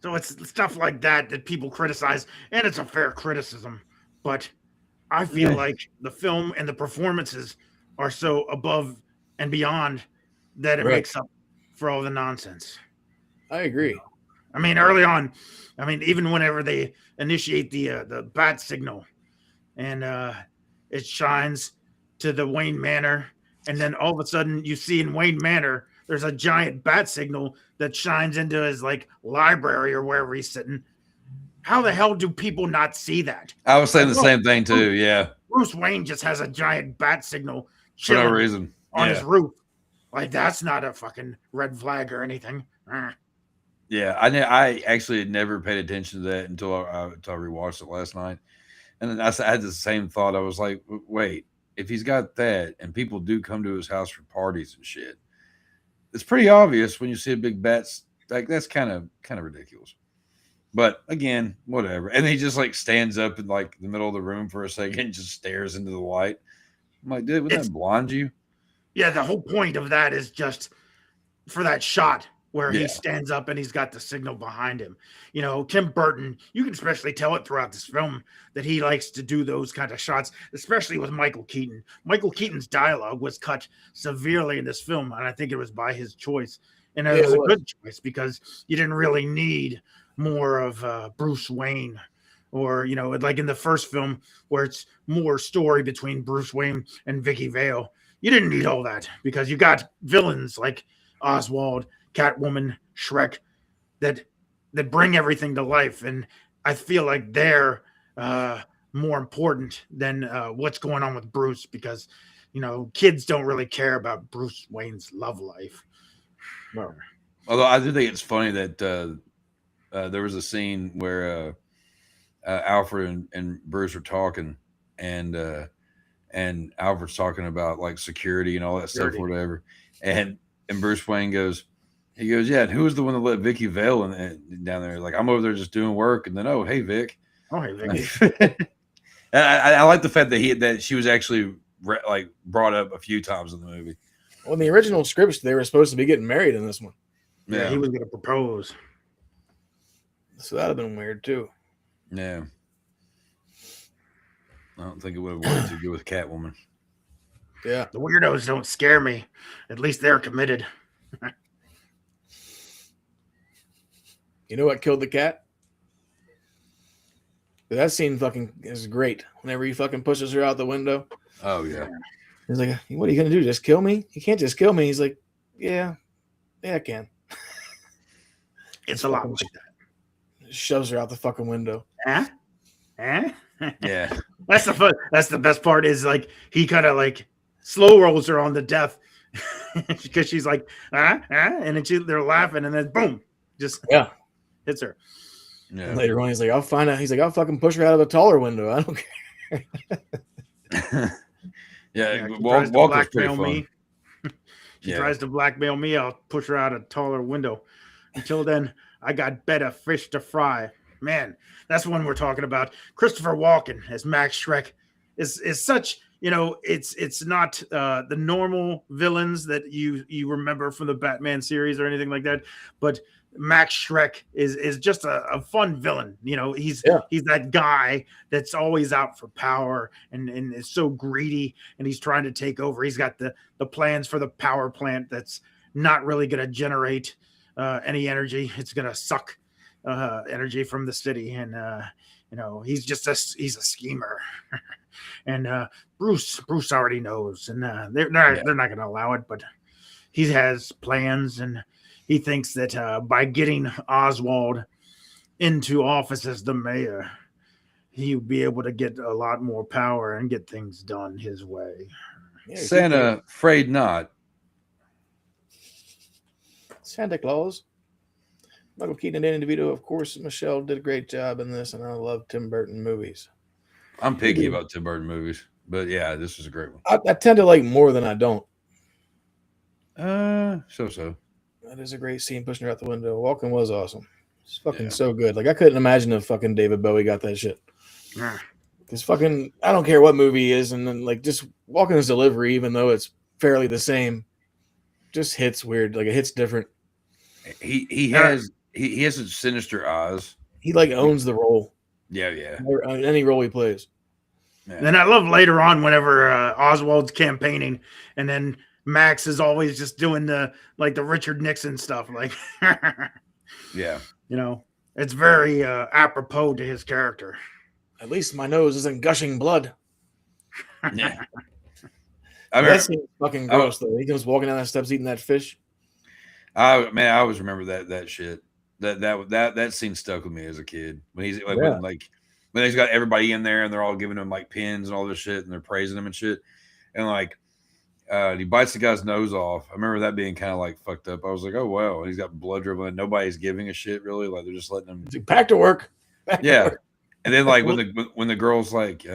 So it's stuff like that people criticize, and it's a fair criticism. But I feel like the film and the performances are so above and beyond that it makes up for all the nonsense. I agree. I mean, early on, even whenever they initiate the bat signal, and it shines to the Wayne Manor, and then all of a sudden you see in Wayne Manor there's a giant bat signal that shines into his like library or wherever he's sitting. How the hell do people not see that? I was saying the same thing too. Yeah, Bruce Wayne just has a giant bat signal for no reason on his roof. Like, that's not a fucking red flag or anything. Yeah, I actually had never paid attention to that until I rewatched it last night, and then I had the same thought. I was like, wait, if he's got that, and people do come to his house for parties and shit, it's pretty obvious when you see a big bat. Like, that's kind of ridiculous. But again, whatever. And he just like stands up in like the middle of the room for a second and just stares into the light. I'm like, dude, would that blind you? Yeah, the whole point of that is just for that shot where he stands up and he's got the signal behind him. You know, Tim Burton, you can especially tell it throughout this film that he likes to do those kind of shots, especially with Michael Keaton. Michael Keaton's dialogue was cut severely in this film, and I think it was by his choice. And it was a good choice because you didn't really need more of Bruce Wayne, or, you know, like in the first film where it's more story between Bruce Wayne and Vicky Vale. You didn't need all that because you got villains like Oswald, Catwoman, Shrek that bring everything to life. And I feel like they're more important than what's going on with Bruce, because, you know, kids don't really care about Bruce Wayne's love life. No. Although I do think it's funny that there was a scene where Alfred and Bruce are talking, and Alfred's talking about like security and all that stuff, or whatever. And Bruce Wayne goes, yeah, and who was the one that let Vicky Vale down there? Like, I'm over there just doing work, and then, oh, hey, Vic. Oh, hey, Vic. And I like the fact that she was actually like brought up a few times in the movie. Well, in the original scripts, they were supposed to be getting married in this one. Yeah, he was going to propose. So that'd have been weird too. Yeah. I don't think it would have worked too good with Catwoman. Yeah. The weirdos don't scare me. At least they're committed. You know what killed the cat? That scene fucking is great. Whenever he fucking pushes her out the window. Oh, yeah. He's like, what are you going to do? Just kill me? You can't just kill me. He's like, yeah, I can. It's a lot like that. Shoves her out the fucking window. Yeah. That's the best part is like he kind of like slow rolls her on the death because she's like, and then they're laughing, and then boom, just hits her. Yeah. And later on, he's like, I'll fucking push her out of a taller window. I don't care. Walker's pretty fun. She tries to blackmail me. I'll push her out a taller window. Until then, I got better fish to fry. Man, that's one we're talking about. Christopher Walken as Max Schreck is such, you know, it's not the normal villains that you remember from the Batman series or anything like that, but Max Schreck is just a fun villain. You know, he's that guy that's always out for power and is so greedy, and he's trying to take over. He's got the plans for the power plant that's not really going to generate any energy. It's going to suck energy from the city, and you know, he's a schemer. And Bruce already knows, and they're not going to allow it, but he has plans, and he thinks that by getting Oswald into office as the mayor, he would be able to get a lot more power and get things done his way. Yeah, Santa, afraid not. Santa Claus. Michael Keaton and Danny DeVito, of course. Michelle did a great job in this, and I love Tim Burton movies. I'm picky about Tim Burton movies, but yeah, this was a great one. I tend to like more than I don't. So. That is a great scene pushing her out the window. Walken was awesome. It's fucking so good. Like, I couldn't imagine if fucking David Bowie got that shit. Because fucking, I don't care what movie he is, and then like just Walken's delivery, even though it's fairly the same, just hits weird. Like, it hits different. He has a sinister eyes. He like owns the role. Yeah. Any role he plays. Yeah. And I love later on whenever Oswald's campaigning, and then Max is always just doing the Richard Nixon stuff. Like, yeah, you know, it's very apropos to his character. At least my nose isn't gushing blood. Yeah. That seems fucking gross though. He comes walking down the steps eating that fish. I always remember that shit. That scene stuck with me as a kid when he's when he's got everybody in there and they're all giving him like pins and all this shit and they're praising him and shit, and like he bites the guy's nose off. I remember that being kind of like fucked up. I was like, oh wow, and he's got blood dribbling and nobody's giving a shit really. Like, they're just letting him back to work. Yeah. And then like when the girl's like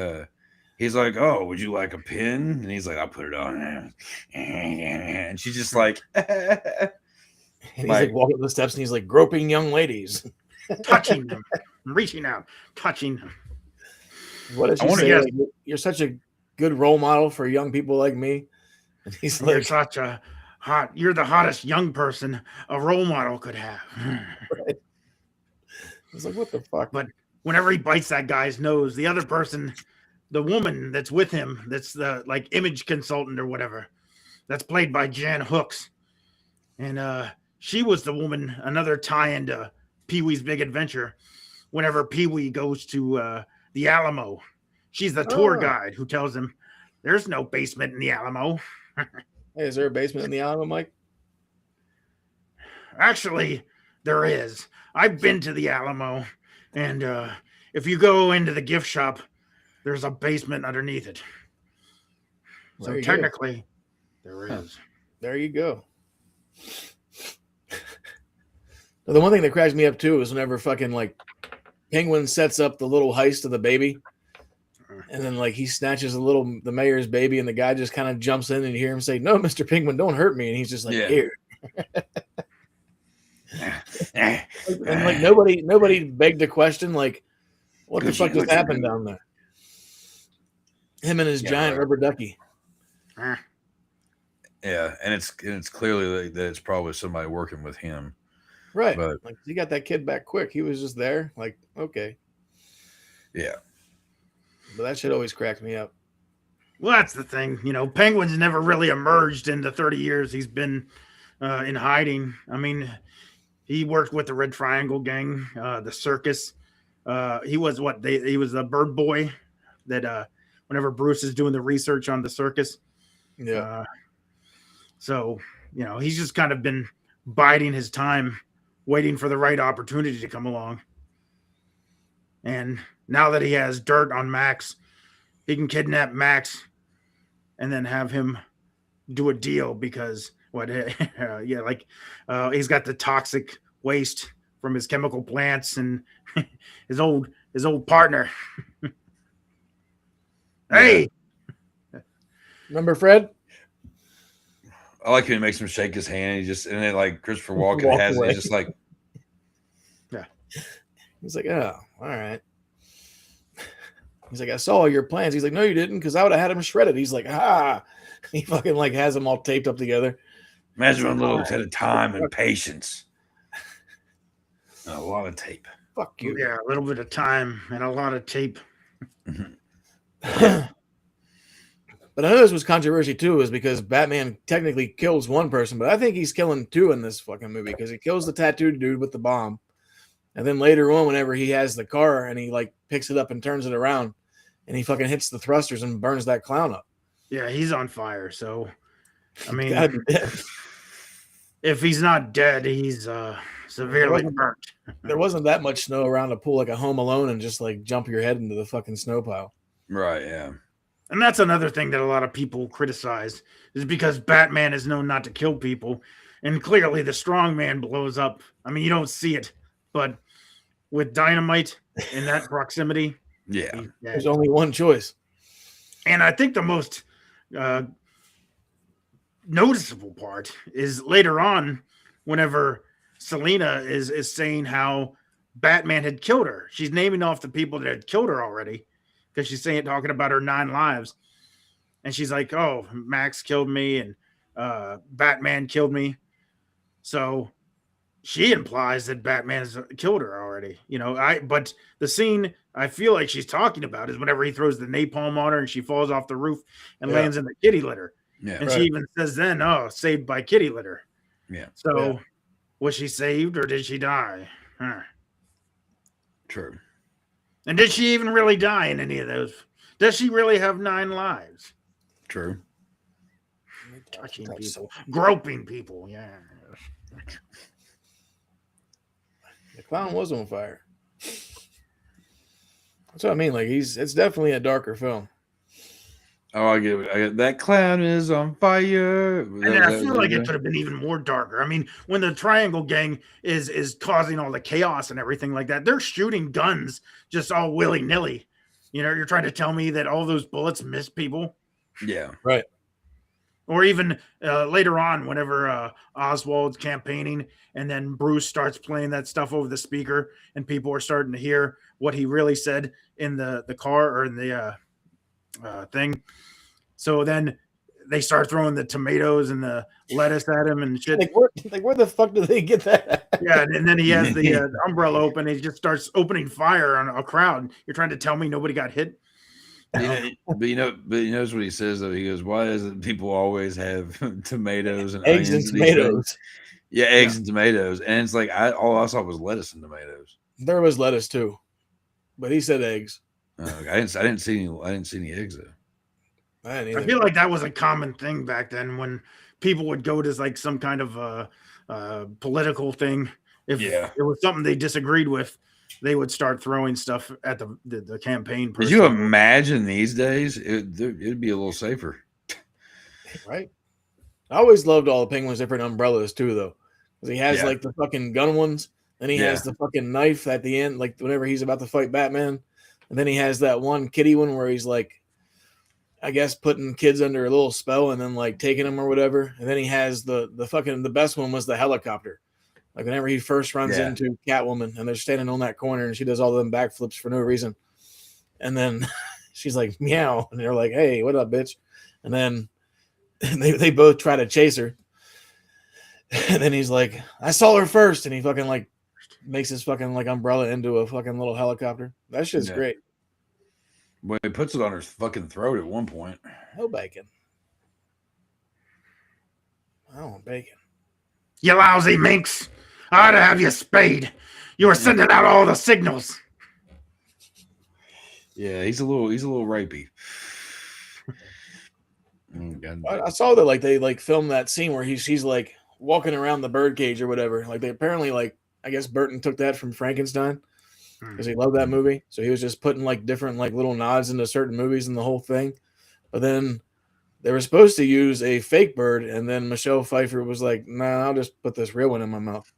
he's like, oh, would you like a pin? And he's like, I'll put it on. And she's just like and he's like walking up the steps and he's like groping young ladies. Touching them, reaching out, touching them. What does he say? Like, you're such a good role model for young people like me. And he's like, you're the hottest young person a role model could have. Right. It's like, what the fuck? But whenever he bites that guy's nose, the other person, the woman that's with him, that's the like image consultant or whatever, that's played by Jan Hooks. And she was the woman, another tie into Pee-wee's Big Adventure. Whenever Pee-wee goes to the Alamo, she's the tour guide who tells him there's no basement in the Alamo. Hey, is there a basement in the Alamo, Mike? Actually, there is. I've been to the Alamo, and if you go into the gift shop, there's a basement underneath it. So technically, there is. There you go. The one thing that cracks me up too is whenever fucking like Penguin sets up the little heist of the baby, and then like he snatches the mayor's baby, and the guy just kind of jumps in and you hear him say, "No, Mr. Penguin, don't hurt me," and he's just like, "Here." And like nobody begged a question like, what the fuck just happened down there? Him and his giant rubber ducky. Yeah, and it's clearly that it's probably somebody working with him. Right. But like, he got that kid back quick. He was just there. Like, okay. Yeah. But that shit always cracked me up. Well, that's the thing. You know, Penguin's never really emerged in the 30 years he's been in hiding. I mean, he worked with the Red Triangle Gang, the circus. He was he was the bird boy that whenever Bruce is doing the research on the circus. Yeah. So, you know, he's just kind of been biding his time, waiting for the right opportunity to come along. And now that he has dirt on Max, he can kidnap Max and then have him do a deal because he's got the toxic waste from his chemical plants and his old partner. Hey, remember Fred? I like when he makes him shake his hand. And then like Christopher Walken has it. He's just like, yeah. He's like, oh, all right. He's like, I saw all your plans. He's like, no, you didn't, because I would have had him shredded. He's like, he fucking like has them all taped up together. Imagine a little bit of time and patience. A lot of tape. Fuck you. Yeah, a little bit of time and a lot of tape. But I know this was controversy too, is because Batman technically kills one person, but I think he's killing two in this fucking movie because he kills the tattooed dude with the bomb. And then later on, whenever he has the car and he like picks it up and turns it around and he fucking hits the thrusters and burns that clown up. Yeah, he's on fire. So, I mean, if he's not dead, he's severely burnt. There wasn't that much snow around to pull like a Home Alone and just like jump your head into the fucking snow pile. Right, yeah. And that's another thing that a lot of people criticize is because Batman is known not to kill people. And clearly the strong man blows up. I mean, you don't see it, but with dynamite in that proximity, Yeah. There's only one choice. And I think the most noticeable part is later on, whenever Selena is saying how Batman had killed her. She's naming off the people that had killed her already because she's talking about her 9 lives. And she's like, oh, Max killed me and Batman killed me. So she implies that Batman has killed her already. But the scene I feel like she's talking about is whenever he throws the napalm on her and she falls off the roof and lands in the kitty litter. Yeah. And she even says then, oh, saved by kitty litter. Yeah. So was she saved or did she die? Huh. True. And did she even really die in any of those? Does she really have 9 lives? True. Touching people, groping people. Yeah. The clown was on fire. That's what I mean. Like it's definitely a darker film. Oh, I get it. That clown is on fire. And I feel like it could have been even more darker. I mean, when the Triangle Gang is causing all the chaos and everything like that, they're shooting guns just all willy-nilly. You're trying to tell me that all those bullets miss people? Yeah. Right. Or even later on, whenever Oswald's campaigning and then Bruce starts playing that stuff over the speaker and people are starting to hear what he really said in the car or in the thing. So then they start throwing the tomatoes and the lettuce at him and shit. Like where the fuck do they get that? Yeah, and then he has the umbrella open. And he just starts opening fire on a crowd. You're trying to tell me nobody got hit? But he knows what he says though. He goes, "Why doesn't people always have tomatoes and eggs and tomatoes?" Yeah, eggs and tomatoes, and it's like all I saw was lettuce and tomatoes. There was lettuce too, but he said eggs. I didn't see any eggs though. I feel like that was a common thing back then when people would go to like some kind of political thing. If it was something they disagreed with, they would start throwing stuff at the campaign person. Could you imagine these days? It'd be a little safer. Right. I always loved all the Penguin's different umbrellas too, though. Because he has like the fucking gun ones. Then he has the fucking knife at the end, like whenever he's about to fight Batman. And then he has that one kitty one where he's like, I guess putting kids under a little spell and then like taking them or whatever. And then he has the best one was the helicopter. Like whenever he first runs into Catwoman and they're standing on that corner and she does all them backflips for no reason. And then she's like, meow. And they're like, hey, what up, bitch? And then they both try to chase her. And then he's like, I saw her first. And he fucking like makes his fucking like umbrella into a fucking little helicopter. That shit's great. Well, he puts it on her fucking throat at one point. No bacon. I don't want bacon. You lousy minx. I ought to have you spayed. You were sending out all the signals. Yeah, he's a little rapey. I saw that like they like filmed that scene where she's like walking around the birdcage or whatever. Like they apparently like I guess Burton took that from Frankenstein because he loved that movie. So he was just putting like different like little nods into certain movies and the whole thing. But then they were supposed to use a fake bird, and then Michelle Pfeiffer was like, "Nah, I'll just put this real one in my mouth."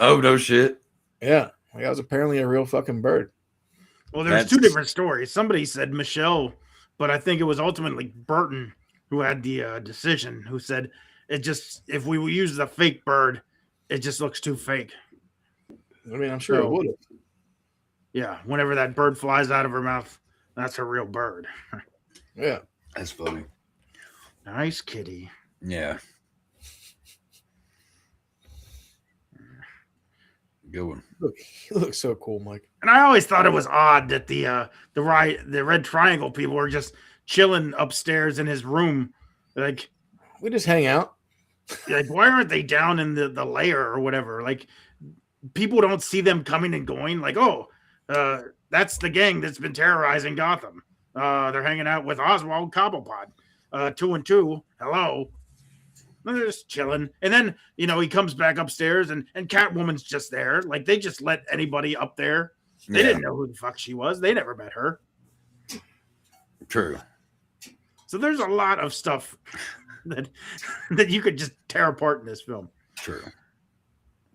Oh no shit! Yeah, like that was apparently a real fucking bird. Well, there's two different stories. Somebody said Michelle, but I think it was ultimately Burton who had the decision. Who said it just if we use the fake bird, it just looks too fake. I mean, I'm sure it would have. Yeah, whenever that bird flies out of her mouth, that's a real bird. Yeah, that's funny. Nice kitty. Yeah. Good one. Look, he looks so cool, Mike. And I always thought it was odd that the Red Triangle people were just chilling upstairs in his room. Like we just hang out. Like why aren't they down in the lair or whatever? Like people don't see them coming and going. Like that's the gang that's been terrorizing Gotham. They're hanging out with Oswald Cobblepot. 2 and 2. Hello. They're just chilling. And then, you know, he comes back upstairs and Catwoman's just there. Like, they just let anybody up there. They didn't know who the fuck she was. They never met her. True. So there's a lot of stuff that you could just tear apart in this film. True.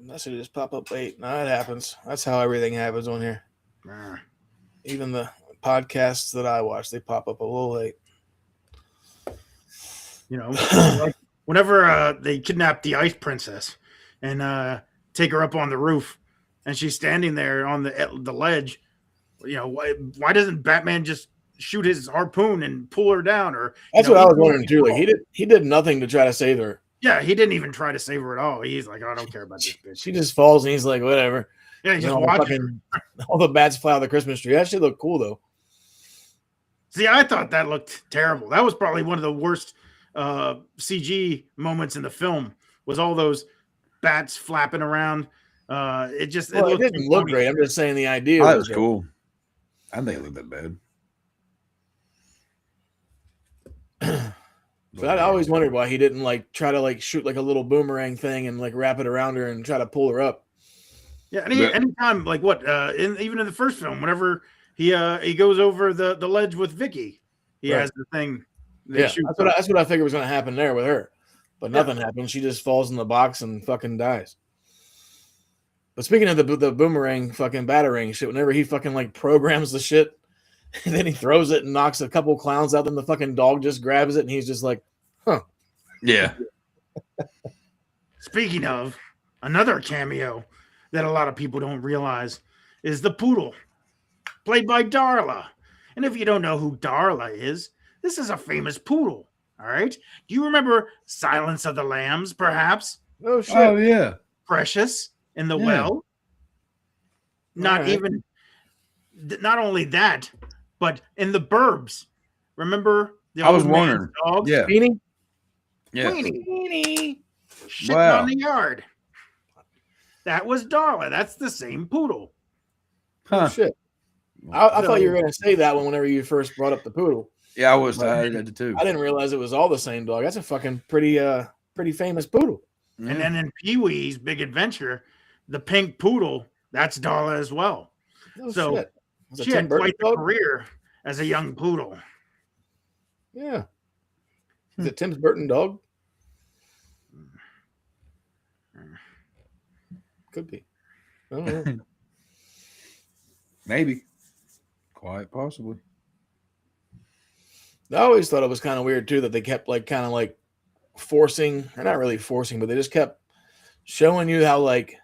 That should just pop up late. No, it happens. That's how everything happens on here. Even the podcasts that I watch, they pop up a little late. You know, like whenever they kidnap the Ice Princess and take her up on the roof, and she's standing there on the ledge, you know, why doesn't Batman just shoot his harpoon and pull her down? Or that's what I was wondering too. Like he did nothing to try to save her. Yeah, he didn't even try to save her at all. He's like, I don't care about this bitch. She just falls and he's like, whatever. Yeah, he's just watching. All the bats fly out of the Christmas tree. That shit looked cool though. See, I thought that looked terrible. That was probably one of the worst CG moments in the film. Was all those bats flapping around. It didn't look great. I'm just saying the idea. That was cool. I think it looked that bad. But I always wondered why he didn't like try to like shoot like a little boomerang thing and like wrap it around her and try to pull her up. Yeah, anytime like what even in the first film, whenever he goes over the ledge with Vicky, he has the thing. Yeah, that's what I figured was going to happen there with her, but nothing happened. She just falls in the box and fucking dies. But speaking of the boomerang fucking batarang shit, whenever he fucking like programs the shit, and then he throws it and knocks a couple clowns out, then the fucking dog just grabs it and he's just like, huh. Yeah. Speaking of, another cameo that a lot of people don't realize is the poodle, played by Darla. And if you don't know who Darla is, this is a famous poodle. All right. Do you remember Silence of the Lambs, perhaps? Oh, shit. Oh, yeah. Precious in the well. Not only that, but in the Burbs. Remember the I was old wondering. man's dog? Yeah. Beanie? Yeah. Weenie. Shitting on the yard. That was Darla. That's the same poodle. Huh. Oh, shit. I thought you were going to say that one whenever you first brought up the poodle. Yeah, I did too. I didn't realize it was all the same dog. That's a fucking pretty famous poodle. And then in Pee-wee's Big Adventure, the pink poodle, that's Darla as well. Oh, so shit. she had quite the career as a young poodle. Yeah. Is it Tim Burton dog? Could be. I don't know. Maybe. Quite possibly. I always thought it was kind of weird too that they kept like kind of like forcing, or not really forcing, but they just kept showing you how like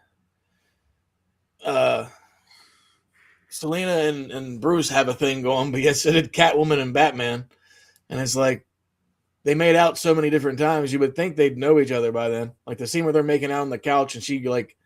Selena and Bruce have a thing going, but yes, it did Catwoman and Batman. And it's like they made out so many different times, you would think they'd know each other by then. Like the scene where they're making out on the couch and she like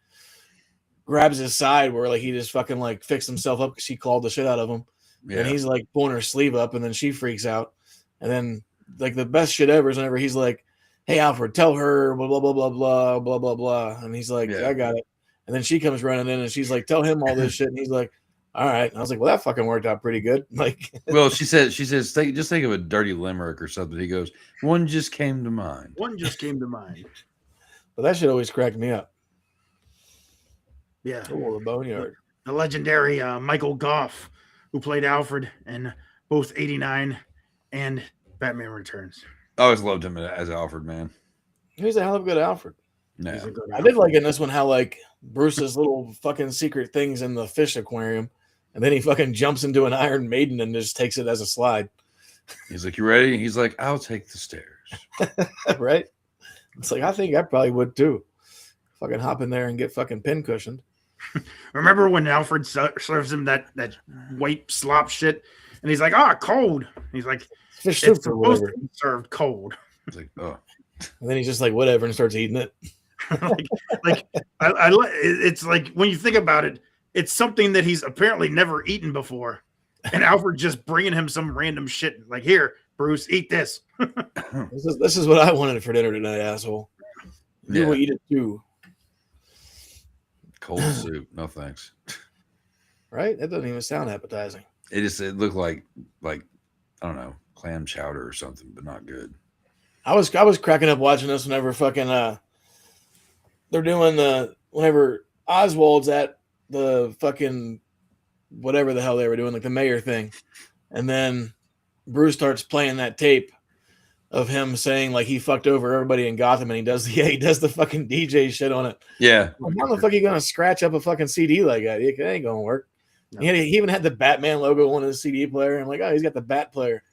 grabs his side where like he just fucking like fixed himself up because she clawed the shit out of him. Yeah. And he's like pulling her sleeve up and then she freaks out. And then like the best shit ever is whenever he's like, hey Alfred, tell her blah blah blah blah blah blah blah blah. And he's like, I got it. And then she comes running in and she's like, tell him all this shit. And he's like, all right. And I was like, well, that fucking worked out pretty good. Like, well, she says, just think of a dirty limerick or something. He goes, one just came to mind. One just came to mind. But that shit always cracked me up. Yeah. Oh, the boneyard. The legendary Michael Goff, who played Alfred in both 89 and Batman Returns. I always loved him as Alfred, man. He's a hell of a good Alfred. No. I did like in this one how like Bruce's little fucking secret things in the fish aquarium, and then he fucking jumps into an Iron Maiden and just takes it as a slide. He's like, you ready? He's like, I'll take the stairs. Right? It's like, I think I probably would too. Fucking hop in there and get fucking pin cushioned. Remember when Alfred serves him that white slop shit, and he's like, cold. He's like, fish it's soup or supposed whatever. to be served cold. He's like, oh. And then he's just like, whatever, and starts eating it. It's like when you think about it, it's something that he's apparently never eaten before, and Alfred just bringing him some random shit like, here, Bruce, eat this. This is what I wanted for dinner tonight, asshole. You will eat it too. Cold soup, no thanks. Right? That doesn't even sound appetizing. It looked like I don't know, clam chowder or something, but not good. I was cracking up watching this whenever fucking they're doing whenever Oswald's at the fucking whatever the hell they were doing, like the mayor thing, and then Bruce starts playing that tape of him saying like he fucked over everybody in Gotham, and he does the fucking DJ shit on it. Yeah. Like, how the fuck are you gonna scratch up a fucking CD like that? It ain't gonna work. No. He even had the Batman logo on his CD player. I'm like, oh, he's got the Bat player.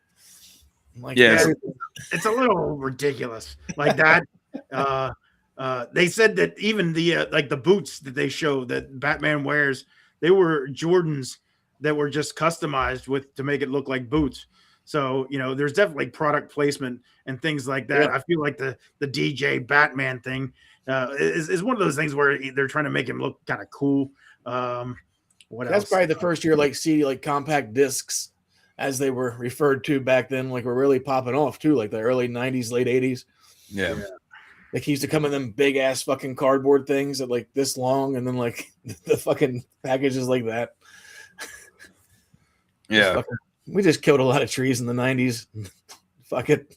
I'm like, yeah, it's a little ridiculous like that. They said that even the like the boots that they show that Batman wears, they were Jordans that were just customized to make it look like boots. So, you know, there's definitely product placement and things like that. Yeah. I feel like the DJ Batman thing is one of those things where they're trying to make him look kind of cool. What That's else? probably the first year like CD, like compact discs, as they were referred to back then, like were really popping off too, like the early 90s, late 80s. Yeah. Like he used to come in them big ass fucking cardboard things that like this long, and then like the fucking packages like that. Yeah. We just killed a lot of trees in the 90s. Fuck it.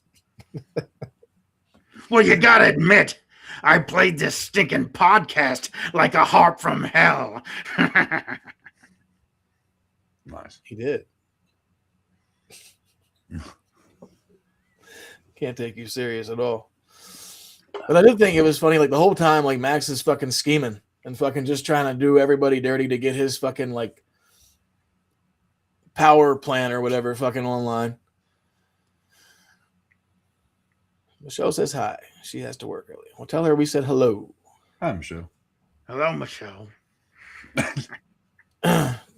Well, you gotta admit, I played this stinking podcast like a harp from hell. Nice. He did. Can't take you serious at all. But I did think it was funny, like the whole time, like Max is fucking scheming and fucking just trying to do everybody dirty to get his fucking like power plan or whatever fucking online. Michelle says hi. She has to work early. Well, tell her we said hello. Hi, Michelle. Hello, Michelle.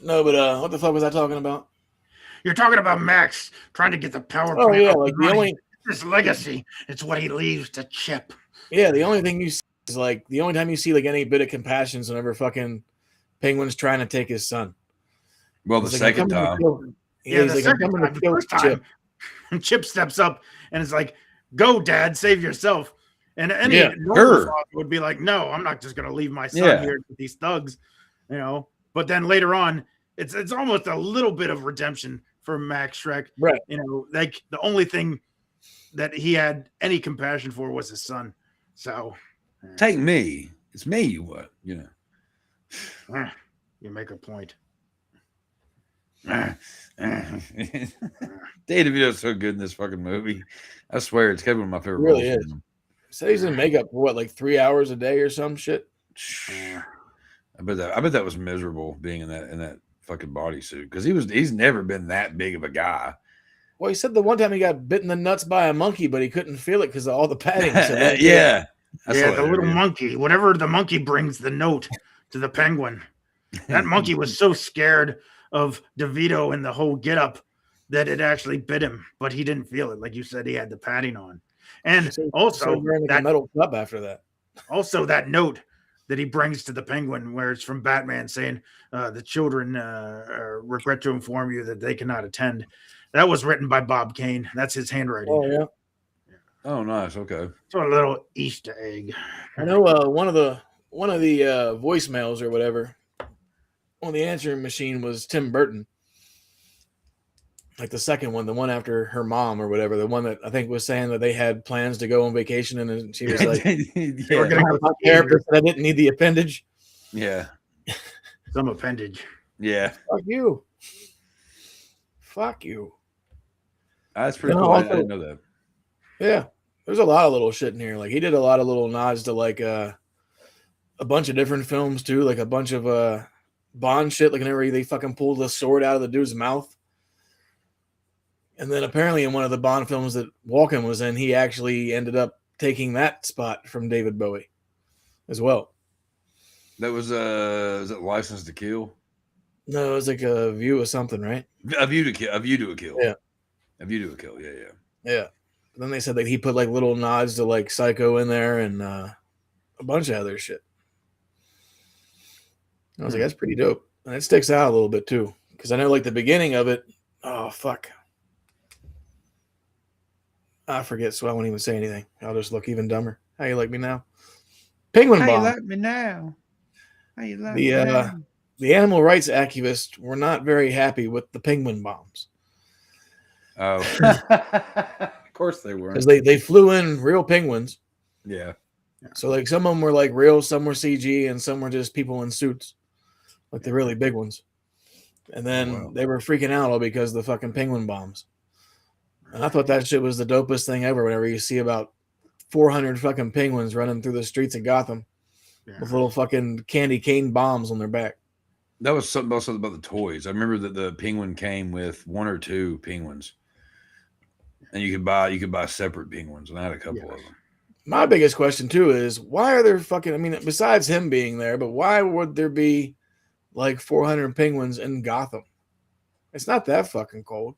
No, but what the fuck was I talking about? You're talking about Max trying to get the power Oh, plant. yeah, like the only his legacy. It's what he leaves to Chip. Yeah, the only thing you see is like the only time you see like any bit of compassion is whenever fucking Penguin's trying to take his son. Well, the second time. Yeah, the second time. The first time. And Chip steps up and it's like, "Go, Dad, save yourself." And any normal father would be like, "No, I'm not just gonna leave my son here with these thugs," you know. But then later on, it's almost a little bit of redemption for Max Shrek, right? You know, like the only thing that he had any compassion for was his son. So, take me. It's me. You what? You know. You make a point. Danny DeVito is so good in this fucking movie. I swear, it's one of my favorite roles. Really is. So he's in makeup for what, like 3 hours a day or some shit. I bet that was miserable being in that fucking bodysuit because he's never been that big of a guy. Well, he said the one time he got bitten in the nuts by a monkey, but he couldn't feel it because of all the padding. So yeah, the little monkey. Whatever the monkey brings the note to the Penguin. That monkey was so scared of DeVito and the whole getup that it actually bit him, but he didn't feel it. Like you said, he had the padding on, and also that metal club after that. Also, that note that he brings to the Penguin, where it's from Batman saying, "The children regret to inform you that they cannot attend." That was written by Bob Kane. That's his handwriting. Oh yeah. Oh, nice. Okay. So a little Easter egg. I know one of the voicemails or whatever on the answering machine was Tim Burton. Like the second one, the one after her mom or whatever, the one that I think was saying that they had plans to go on vacation, and then she was like, "We're gonna have my therapist that I didn't need the appendage." Yeah. Some appendage. Yeah. Fuck you. Fuck you. That's pretty cool. I didn't know that. Yeah. There's a lot of little shit in here. Like he did a lot of little nods to like a bunch of different films too, like a bunch of Bond shit, like whenever they fucking pulled the sword out of the dude's mouth. And then apparently in one of the Bond films that Walken was in, he actually ended up taking that spot from David Bowie as well. That was is it License to Kill? No, it was like A View of something, right? A View to Kill. A View to a Kill. Yeah. A View to a Kill. Yeah, yeah. Yeah. Then they said that he put like little nods to like Psycho in there and a bunch of other shit. I was like, that's pretty dope. And it sticks out a little bit too. Because I know like the beginning of it, oh fuck. I forget, so I won't even say anything. I'll just look even dumber. How you like me now? Penguin Bomb. How you like me now? How you like me now? The animal rights activists were not very happy with the penguin bombs. Oh. Of course they were. Because they flew in real penguins. Yeah. So like some of them were like real, some were CG, and some were just people in suits, like the really big ones. And then they were freaking out all because of the fucking penguin bombs. And I thought that shit was the dopest thing ever. Whenever you see about 400 fucking penguins running through the streets of Gotham with little fucking candy cane bombs on their back. That was something else about the toys. I remember that the penguin came with 1 or 2 penguins, and you could buy separate penguins, and I had a couple of them. My biggest question too is why are there fucking? I mean, besides him being there, but why would there be like 400 penguins in Gotham? It's not that fucking cold.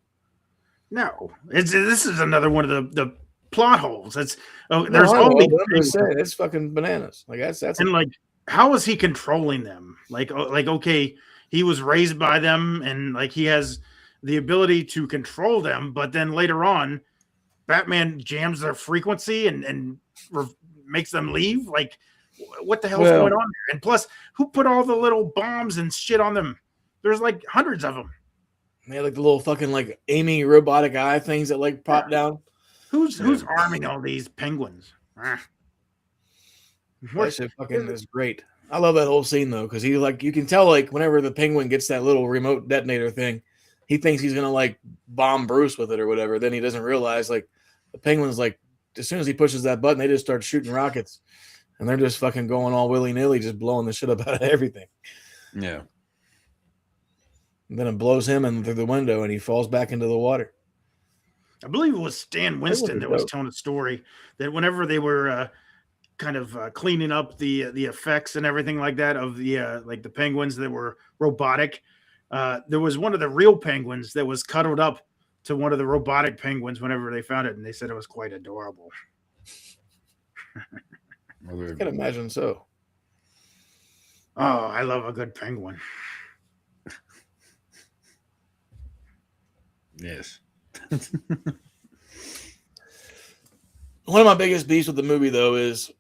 No, this is another one of the plot holes. It's there's only it's fucking bananas. Like that's and like how is he controlling them? Like okay, he was raised by them and like he has the ability to control them, but then later on, Batman jams their frequency and makes them leave. Like what the hell's going on there? And plus, who put all the little bombs and shit on them? There's like hundreds of them. They had like the little fucking like aiming robotic eye things that like pop down. Who's arming all these penguins? That shit fucking is great. I love that whole scene though, because he like you can tell like whenever the penguin gets that little remote detonator thing, he thinks he's gonna like bomb Bruce with it or whatever. Then he doesn't realize like the penguin's like as soon as he pushes that button, they just start shooting rockets, and they're just fucking going all willy nilly, just blowing the shit up out of everything. Yeah. And then it blows him in through the window, and he falls back into the water. I believe it was Stan Winston that was telling a story that whenever they were kind of cleaning up the effects and everything like that of the like the penguins that were robotic, there was one of the real penguins that was cuddled up to one of the robotic penguins whenever they found it, and they said it was quite adorable. I can imagine so. Oh, I love a good penguin. Yes. One of my biggest beefs with the movie, though, is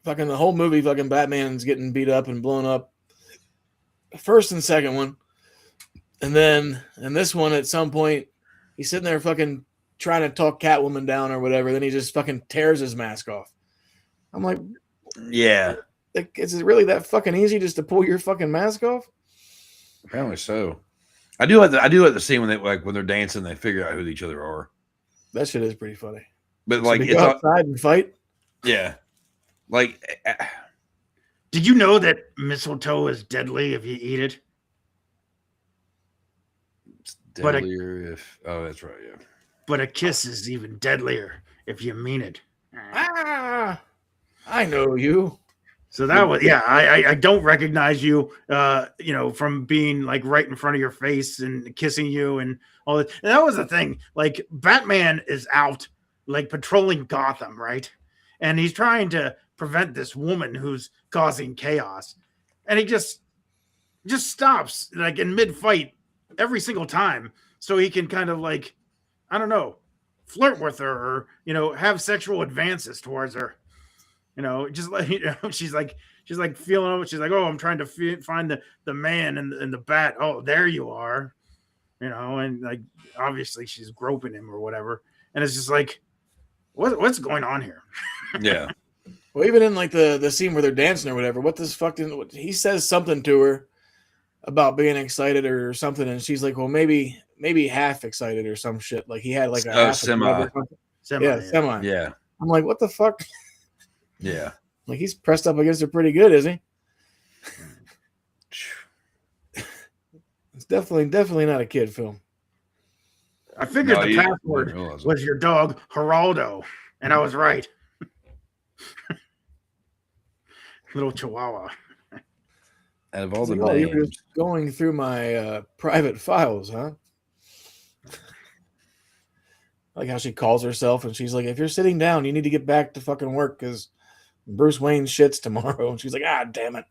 fucking the whole movie. Fucking Batman's getting beat up and blown up. First and second one, and then in this one, at some point, he's sitting there fucking trying to talk Catwoman down or whatever. Then he just fucking tears his mask off. I'm like, yeah. Like, is it really that fucking easy just to pull your fucking mask off? Apparently so. I do like the scene when when they're dancing, they figure out who each other are. That shit is pretty funny. But like, it's outside and fight. Yeah. Like, did you know that mistletoe is deadly if you eat it? It's deadlier that's right, yeah. But a kiss is even deadlier if you mean it. Ah, I know you. So that was, I don't recognize you, from being like right in front of your face and kissing you and all that. And that was the thing. Like Batman is out, like patrolling Gotham, right? And he's trying to prevent this woman who's causing chaos. And he just stops like in mid-fight every single time. So he can kind of like, I don't know, flirt with her or, have sexual advances towards her. Just like she's like feeling. She's like, oh, I'm trying to find the man and the bat. Oh, there you are, and like obviously she's groping him or whatever. And it's just like, what's going on here? Yeah. Well, even in like the scene where they're dancing or whatever, he says something to her about being excited or something, and she's like, well, maybe half excited or some shit. Like he had like a semi. Semi. Yeah. I'm like, what the fuck? Yeah. Like he's pressed up against her pretty good, is he? It's definitely not a kid film. I figured the password was your dog, Geraldo, and I was right. Little Chihuahua. Out of all the names. names. You were just going through my private files, huh? Like how she calls herself and she's like, if you're sitting down, you need to get back to fucking work because Bruce Wayne shits tomorrow. And she's like, damn it.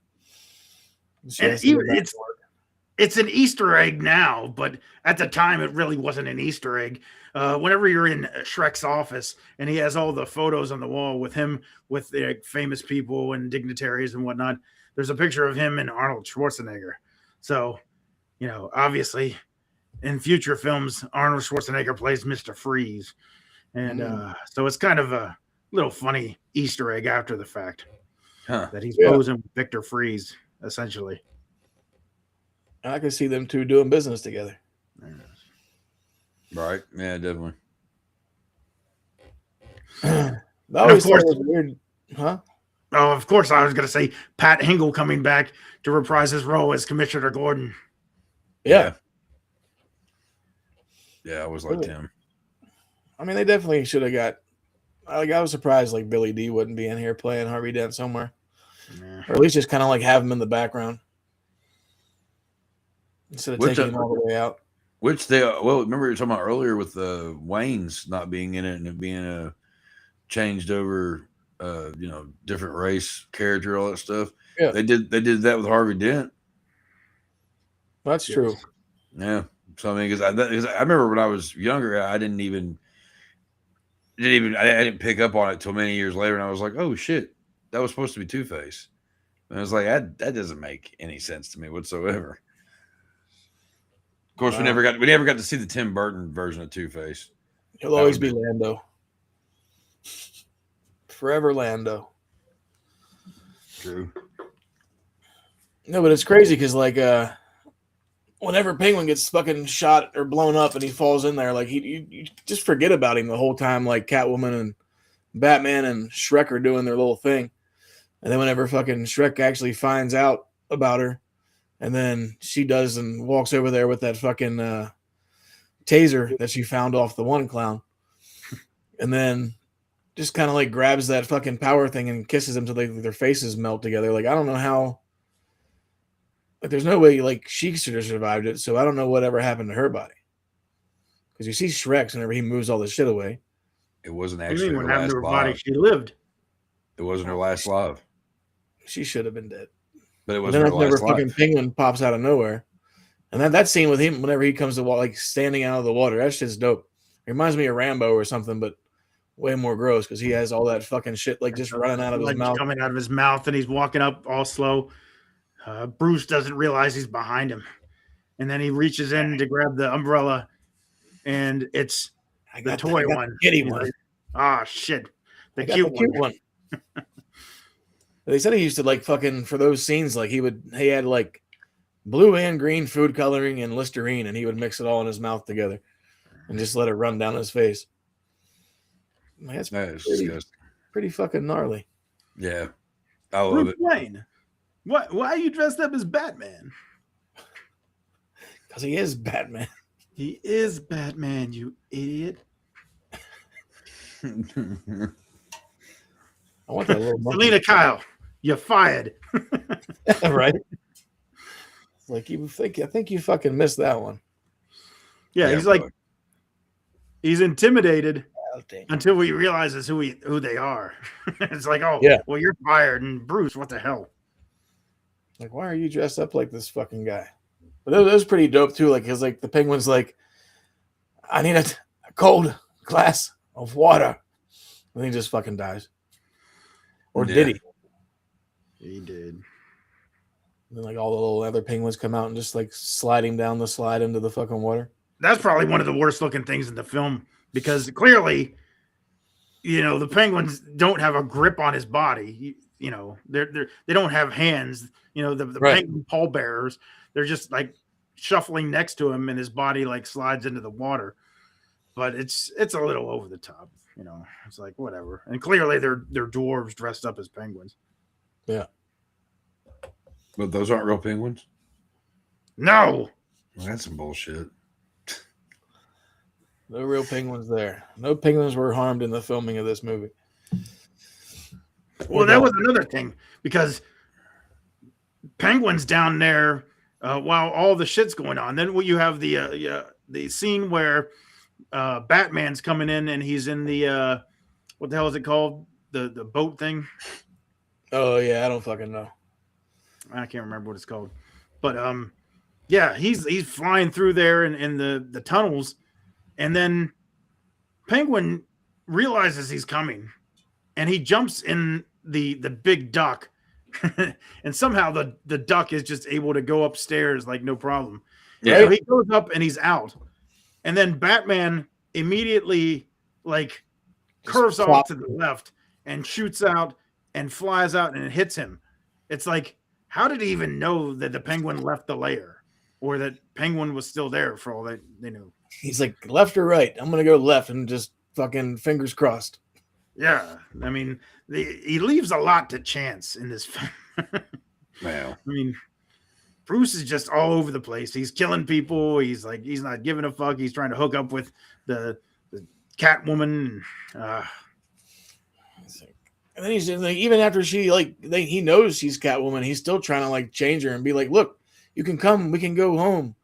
It's an Easter egg now, but at the time it really wasn't an Easter egg. Whenever you're in Shrek's office and he has all the photos on the wall with him, with the famous people and dignitaries and whatnot, there's a picture of him and Arnold Schwarzenegger. So, obviously in future films, Arnold Schwarzenegger plays Mr. Freeze. And so it's kind of a little funny Easter egg after the fact that he's posing with Victor Freeze, essentially. I can see them two doing business together. Right. Yeah, definitely. That always was weird. Huh? Oh, of course, I was going to say Pat Hingle coming back to reprise his role as Commissioner Gordon. Yeah. Yeah, I always liked him. I mean, they definitely should have got. Like, I was surprised like Billy D wouldn't be in here playing Harvey Dent somewhere, or at least just kind of like have him in the background instead of taking him all the way out. Which they remember you were talking about earlier with the Waynes not being in it and it being a changed over, different race, character, all that stuff. Yeah, they did that with Harvey Dent. That's true. Yeah. So I mean, because I remember when I was younger, I didn't pick up on it till many years later, and I was like, oh shit, that was supposed to be Two-Face. And I was like, that doesn't make any sense to me whatsoever. Of course, we never got to see the Tim Burton version of Two-Face. He'll always be Lando. Forever Lando. True. No, but it's crazy because like whenever Penguin gets fucking shot or blown up and he falls in there, like you just forget about him the whole time. Like Catwoman and Batman and Shrek are doing their little thing, and then whenever fucking Shrek actually finds out about her, and then she does and walks over there with that fucking taser that she found off the one clown, and then just kind of like grabs that fucking power thing and kisses them till their faces melt together. Like I don't know how. Like there's no way like she should have survived it, so I don't know whatever happened to her body. Because you see Shrek's whenever he moves all this shit away. It wasn't actually what her happened last to her live. body? She lived. It wasn't her last live. She should have been dead. But it wasn't her last live. Fucking Penguin pops out of nowhere. And then that scene with him whenever he comes to like standing out of the water, that shit's dope. It reminds me of Rambo or something, but way more gross because he has all that fucking shit like just running out of his mouth. Coming out of his mouth, and he's walking up all slow. Bruce doesn't realize he's behind him. And then he reaches in to grab the umbrella, and it's the toy one. Kitty one. Ah, shit. The cute one. They said he used to like fucking for those scenes, like he had like blue and green food coloring and Listerine, and he would mix it all in his mouth together and just let it run down his face. Man, that's pretty fucking gnarly. Yeah. I love it. Wayne, why are you dressed up as Batman? Because he is Batman. He is Batman, you idiot. I want that little monkey. Selena Kyle, you're fired. Right? Like I think you fucking missed that one. Yeah, he's like he's intimidated until he realizes who they are. It's like, oh, yeah. Well, you're fired, and Bruce, what the hell? Like, why are you dressed up like this fucking guy? But that was pretty dope too. Like, because like the Penguin's like, I need a cold glass of water, and he just fucking dies. Or did he? He did. And then like all the little other penguins come out and just like slide him down the slide into the fucking water. That's probably one of the worst looking things in the film because clearly, the penguins don't have a grip on his body. They don't have hands. The penguin pallbearers, they're just like shuffling next to him, and his body like slides into the water. But it's a little over the top. It's like whatever. And clearly they're dwarves dressed up as penguins. Yeah. But those aren't real penguins? No. Well, that's some bullshit. No real penguins there. No penguins were harmed in the filming of this movie. Well, that was another thing because penguins down there while all the shit's going on. Then you have the scene where Batman's coming in and he's in the what the hell is it called? The boat thing. Oh yeah, I don't fucking know. I can't remember what it's called. But yeah, he's flying through there in the tunnels, and then Penguin realizes he's coming, and he jumps in the big duck, and somehow the duck is just able to go upstairs like no problem. Yeah, so he goes up and he's out, and then Batman immediately like Just curves off flop. to the left and shoots out and flies out and it hits him. It's like, how did he even know that the penguin left the lair or that penguin was still there for all that they knew? He's like, left or right? I'm gonna go left and just fucking fingers crossed. Yeah, I mean, he leaves a lot to chance in this film. Wow. I mean, Bruce is just all over the place. He's killing people. He's not giving a fuck. He's trying to hook up with the Catwoman. And then he's just like, even after he knows she's Catwoman, he's still trying to like change her and be like, look, you can come, we can go home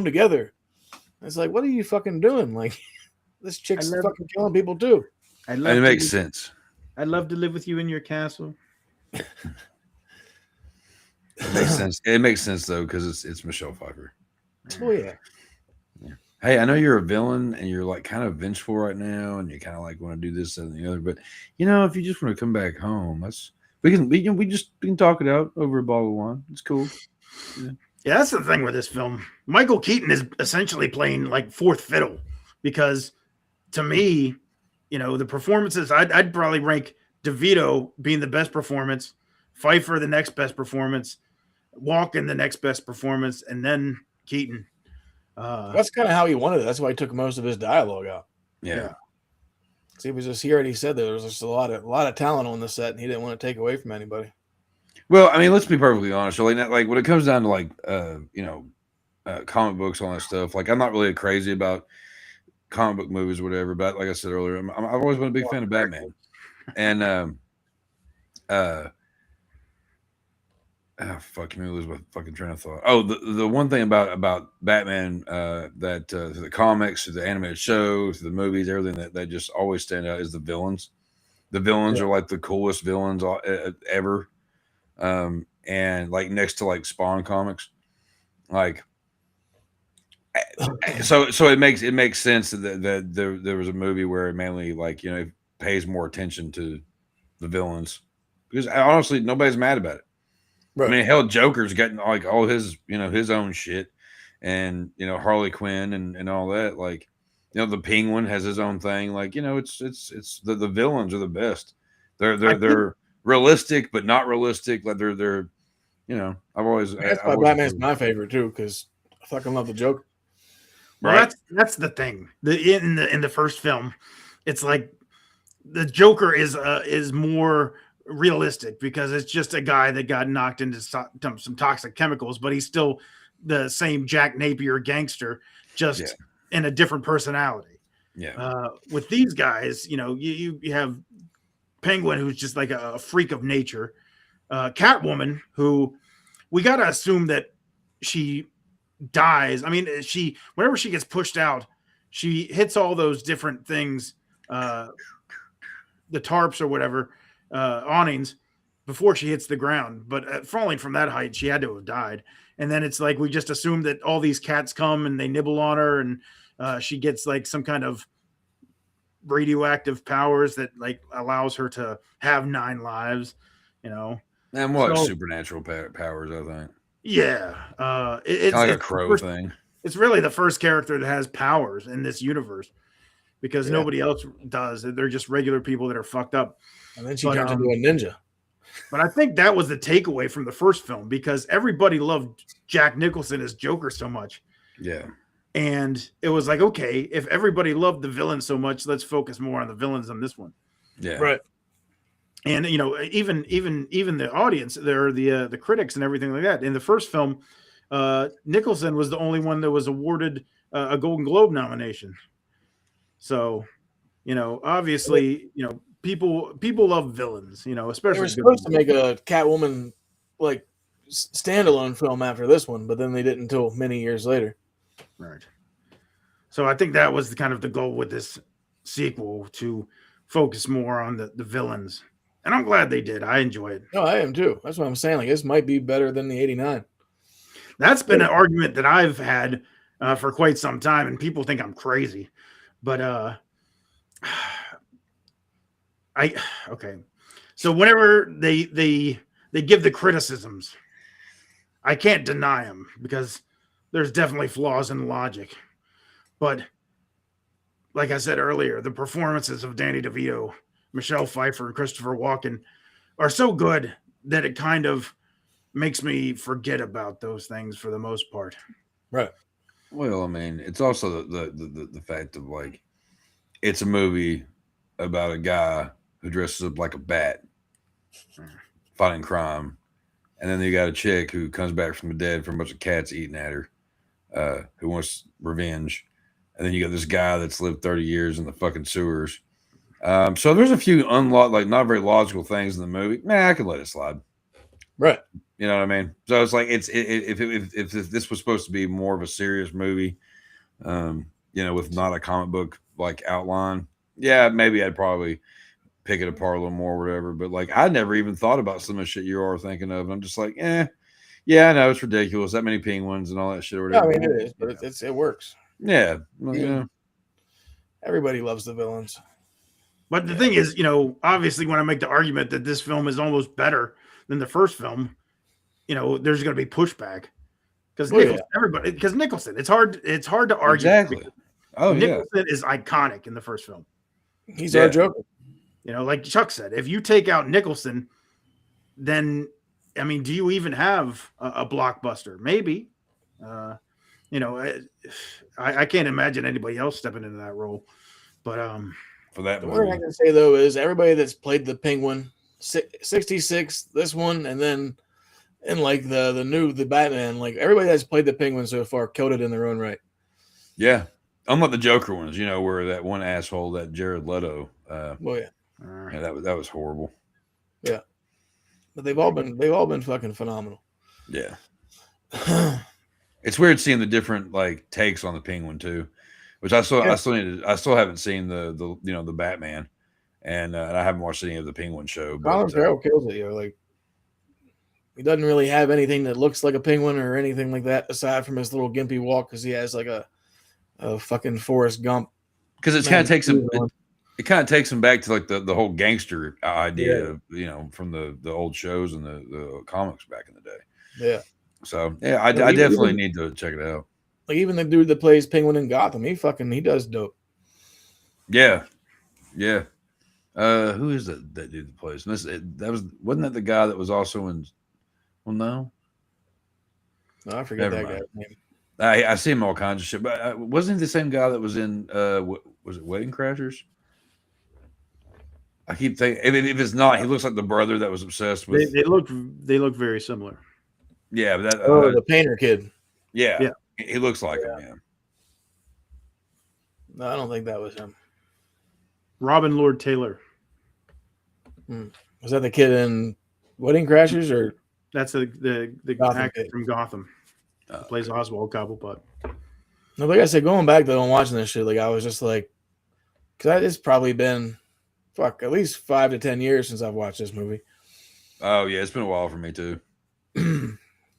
together. And it's like, what are you fucking doing? Like, this chick's fucking killing people too. And it makes sense. I'd love to live with you in your castle. It makes sense. It makes sense though, because it's Michelle Pfeiffer. Oh yeah. Hey, I know you're a villain and you're like kind of vengeful right now, and you kind of like want to do this and the other. But you know, if you just want to come back home, we can talk it out over a bottle of wine. It's cool. Yeah, that's the thing with this film. Michael Keaton is essentially playing like fourth fiddle, because to me, you know, the performances, I'd probably rank DeVito being the best performance, Pfeiffer the next best performance, Walken the next best performance, and then Keaton. That's kind of how he wanted it. That's why he took most of his dialogue out. Yeah. He was just, he already said that there was just a lot of talent on the set, and he didn't want to take away from anybody. Well, I mean, let's be perfectly honest. So like when it comes down to like comic books, all that stuff, like I'm not really crazy about comic book movies or whatever. But like I said earlier, I've always been a big fan of Batman, and fuck, let me lose my fucking train of thought. Oh, the one thing about Batman that through the comics, through the animated show, through the movies, everything that just always stand out is the villains. The villains are like the coolest villains ever. And like next to like Spawn comics, like so it makes sense that there was a movie where it mainly like, you know, it pays more attention to the villains, because honestly nobody's mad about it. Right. I mean, hell, Joker's getting like all his, you know, his own shit, and you know, Harley Quinn and all that. Like, you know, the Penguin has his own thing. Like, you know, it's the villains are the best. They're realistic, but not realistic. Like they're, you know, That's why Batman's my favorite too, because I fucking love the Joker. Well, right. That's the thing. In the first film, it's like the Joker is more realistic, because it's just a guy that got knocked into some toxic chemicals, but he's still the same Jack Napier gangster, just in a different personality. Yeah. With these guys, you know, you have Penguin, who's just like a freak of nature. Catwoman, who we got to assume that she dies. I mean, whenever she gets pushed out, she hits all those different things, the tarps or whatever, awnings, before she hits the ground. But falling from that height, she had to have died. And then it's like we just assume that all these cats come and they nibble on her, and she gets like some kind of radioactive powers that like allows her to have 9 lives, you know. And what supernatural powers, I think. Yeah, it's like a crow thing. It's really the first character that has powers in this universe, because nobody else does. They're just regular people that are fucked up. And then she turns into a ninja. But I think that was the takeaway from the first film, because everybody loved Jack Nicholson as Joker so much. Yeah. And it was like, okay, if everybody loved the villain so much, let's focus more on the villains on this one. Yeah. Right. And you know, even the audience, there, the critics and everything like that. In the first film, Nicholson was the only one that was awarded a Golden Globe nomination. So, you know, obviously, you know, people love villains, you know, especially. They were supposed to make a Catwoman like standalone film after this one, but then they didn't until many years later. Right. So I think that was kind of the goal with this sequel, to focus more on the villains. And I'm glad they did. I enjoy it. No, I am too. That's what I'm saying. Like, this might be better than the 89. That's been an argument that I've had for quite some time, and people think I'm crazy. But okay. So whenever they give the criticisms, I can't deny them, because there's definitely flaws in logic. But like I said earlier, the performances of Danny DeVito, Michelle Pfeiffer, and Christopher Walken are so good that it kind of makes me forget about those things for the most part. Right. Well, I mean, it's also the fact of like, it's a movie about a guy who dresses up like a bat fighting crime. And then you got a chick who comes back from the dead from a bunch of cats eating at her, who wants revenge. And then you got this guy that's lived 30 years in the fucking sewers. So there's a few not very logical things in the movie. I can let it slide. Right. You know what I mean? So it's like if this was supposed to be more of a serious movie, with not a comic book like outline, maybe I'd probably pick it apart a little more or whatever. But like, I never even thought about some of the shit you are thinking of. And I'm just like, I know it's ridiculous. That many penguins and all that shit or whatever. I mean, it is, but it works. Yeah. Well, Everybody loves the villains. But the thing is, obviously when I make the argument that this film is almost better than the first film, there's going to be pushback because Nicholson, it's hard to argue. Exactly. Oh, Nicholson is iconic in the first film. He's our Joker. Like Chuck said, if you take out Nicholson, then, I mean, do you even have a blockbuster? Maybe. I can't imagine anybody else stepping into that role. But for that the movie, one I can say though is everybody that's played the Penguin, 66, this one, and then and like the Batman, like everybody that's played the Penguin so far killed it in their own right. Yeah, unlike the Joker ones, where that one asshole, that Jared Leto. That was horrible. Yeah, but they've all been fucking phenomenal. Yeah. It's weird seeing the different like takes on the Penguin too, which I still haven't seen the Batman, and I haven't watched any of the Penguin show. Colin Farrell kills it. Like he doesn't really have anything that looks like a penguin or anything like that aside from his little gimpy walk because he has like a fucking Forrest Gump. Because it kind of takes him. It kind of takes him back to like the whole gangster idea, from the old shows and the comics back in the day. Yeah. So I definitely need to check it out. Like even the dude that plays Penguin in Gotham, he does dope. Yeah, yeah. Who is that dude that plays? Wasn't that the guy that was also in? Well, no, I forget that guy's name. I see him all kinds of shit, but wasn't he the same guy that was in? Was it Wedding Crashers? I keep thinking if it's not, he looks like the brother that was obsessed with. They look very similar. Yeah, but the painter kid. Yeah, he looks like him. Yeah. No, I don't think that was him. Robin Lord Taylor. Was that the kid in Wedding Crashers, or that's the actor from Gotham? Plays Oswald Cobblepot. No, like I said, going back though and watching this shit, like I was just like, because it's probably been at least 5 to 10 years since I've watched this movie. Oh yeah, it's been a while for me too.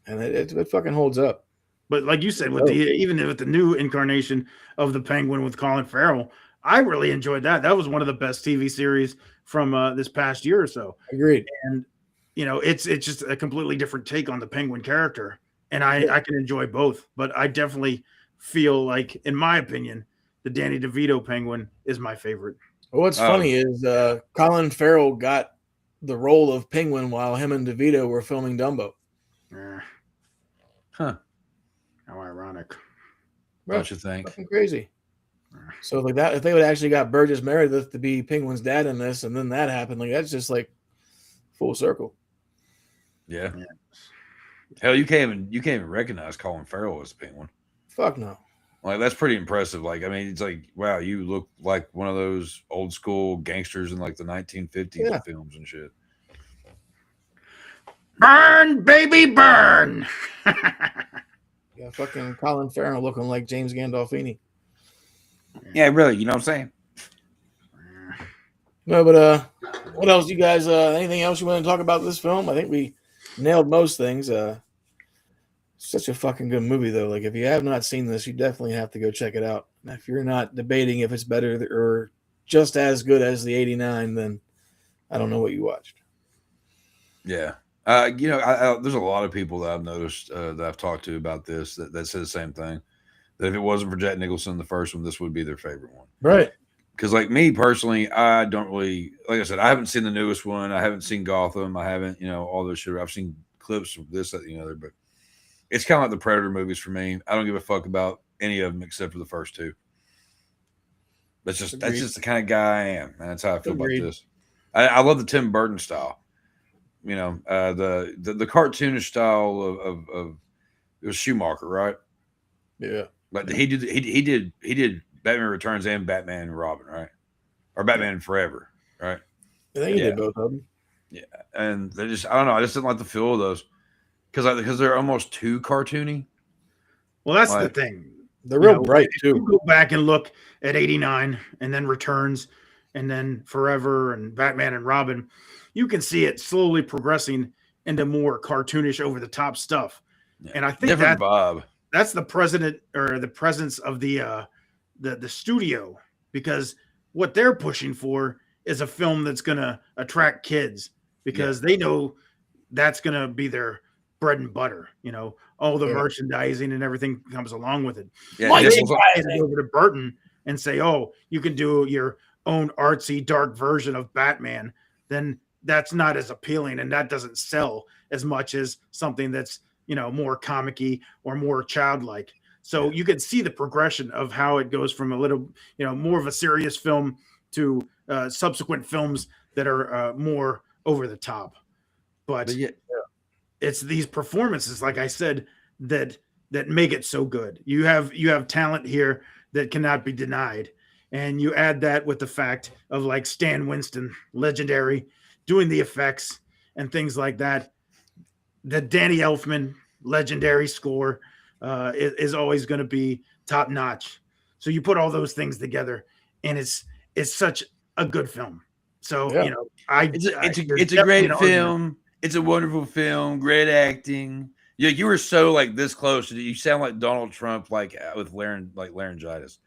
And it fucking holds up. But like you said, even with the new incarnation of the Penguin with Colin Farrell, I really enjoyed that. That was one of the best TV series from this past year or so. Agreed. And it's just a completely different take on the Penguin character, and I can enjoy both. But I definitely feel like, in my opinion, the Danny DeVito Penguin is my favorite. Well, what's funny is Colin Farrell got the role of Penguin while him and DeVito were filming Dumbo. Huh. How ironic. Don't you think? Fucking crazy. So like that, if they would actually got Burgess Meredith to be Penguin's dad in this, and then that happened, like that's just like full circle. Yeah. Hell, you can't even recognize Colin Farrell as Penguin. Fuck no. Like that's pretty impressive. Like, I mean, it's like, wow, you look like one of those old school gangsters in like the 1950s films and shit. Burn, baby, burn. Yeah, fucking Colin Farrell looking like James Gandolfini. Yeah, really. You know what I'm saying? No, but what else, you guys? Anything else you want to talk about this film? I think we nailed most things. Such a fucking good movie, though. Like, if you have not seen this, you definitely have to go check it out. And if you're not debating if it's better or just as good as the '89, then I don't know what you watched. Yeah. There's a lot of people that I've noticed that I've talked to about this that say the same thing. that if it wasn't for Jack Nicholson, the first one, this would be their favorite one. Right. Because, like me personally, I don't really, like I said, I haven't seen the newest one. I haven't seen Gotham. I haven't, all this shit. I've seen clips of this, that, and the other, but it's kind of like the Predator movies for me. I don't give a fuck about any of them except for the first two. That's just the kind of guy I am, and that's how I feel about this. I love the Tim Burton style. The cartoonish style of it was Schumacher, right? Yeah. But he did Batman Returns and Batman and Robin, right? Or Batman Forever, right? I think he did both of them. Yeah, and they just, I don't know, I just didn't like the feel of those because they're almost too cartoony. Well, that's the thing. They're real bright too. You go back and look at 89 and then Returns and then Forever and Batman and Robin, you can see it slowly progressing into more cartoonish, over the top stuff. Yeah. And I think that's the presence of the studio, because what they're pushing for is a film that's going to attract kids, because they know that's going to be their bread and butter. All the merchandising and everything comes along with it. Yeah, they over to Burton and say, "Oh, you can do your own artsy, dark version of Batman." Then that's not as appealing, and that doesn't sell as much as something that's more comic-y or more childlike. So you can see the progression of how it goes from a little, more of a serious film to subsequent films that are more over the top. But it's these performances, like I said, that make it so good. You have talent here that cannot be denied. And you add that with the fact of like Stan Winston, legendary, doing the effects and things like that. The Danny Elfman legendary score is always going to be top notch. So you put all those things together, and it's such a good film. So it's a great film. It's a wonderful film. Great acting. Yeah, you were so like this close. You sound like Donald Trump, like with laryngitis,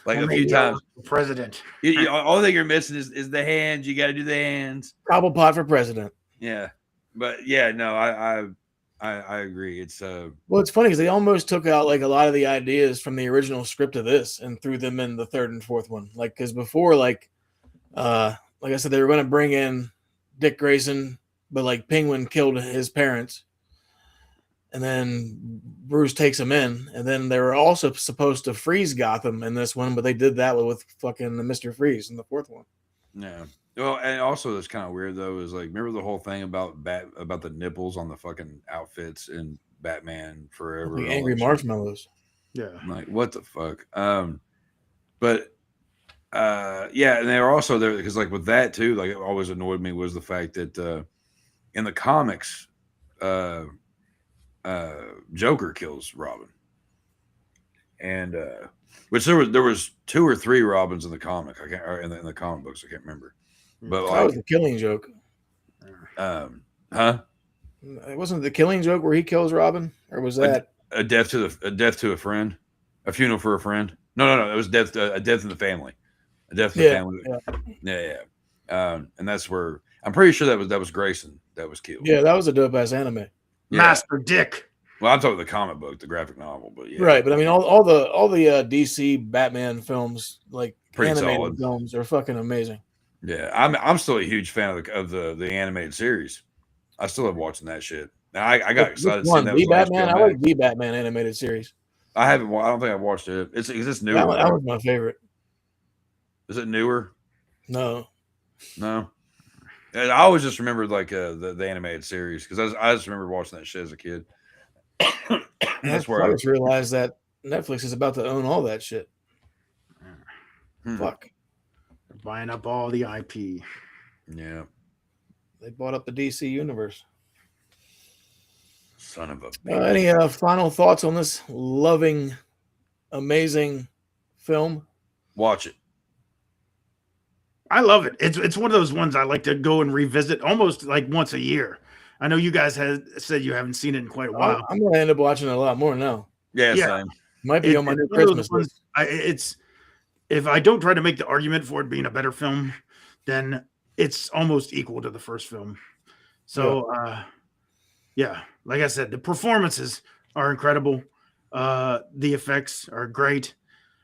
like a few times. President. All thing you're missing is the hands. You got to do the hands. Cobblepot for president. Yeah, but yeah, no, I agree. It's well, it's funny because they almost took out like a lot of the ideas from the original script of this and threw them in the third and fourth one. Like, because before, like I said, they were going to bring in Dick Grayson, but like Penguin killed his parents, and then Bruce takes him in, and then they were also supposed to freeze Gotham in this one, but they did that with fucking Mr. Freeze in the fourth one. Yeah. Well, and also that's kind of weird though, is like, remember the whole thing about the nipples on the fucking outfits in Batman Forever? Like angry marshmallows. Yeah. I'm like, what the fuck? But yeah, and they were also there because like with that too, like it always annoyed me was the fact that in the comics, Joker kills Robin, and which there was 2 or 3 Robins in the comic. I can't, or in the comic books, I can't remember. But that was the Killing Joke. Huh? It wasn't the Killing Joke where he kills Robin, or was that a death to a friend, a funeral for a friend? No. It was a death in the family, a death in the family. Yeah. And that's where I'm pretty sure that was Grayson that was killed. Yeah, that was a dope ass anime. Yeah. Master Dick. Well, I'm talking the comic book, the graphic novel, but yeah. Right, but I mean, all the DC Batman films, like pretty animated solid films, are fucking amazing. Yeah, I'm still a huge fan of the animated series. I still love watching that shit. Now, I got excited. The Batman. I like the Batman animated series. I haven't. I don't think I've watched it. Is this newer? That was my favorite. Is it newer? No. I always just remembered like the animated series because I just remember watching that shit as a kid. That's where I just realized that Netflix is about to own all that shit. Fuck. They're buying up all the IP. Yeah. They bought up the DC universe. Son of a bitch. Any final thoughts on this loving, amazing film? Watch it. I love it. It's one of those ones I like to go and revisit almost like once a year. I know you guys have said you haven't seen it in quite a while. I'm going to end up watching it a lot more now. Yeah. Same. Might be on my new Christmas list. If I don't try to make the argument for it being a better film, then it's almost equal to the first film. So, yeah, like I said, the performances are incredible. The effects are great.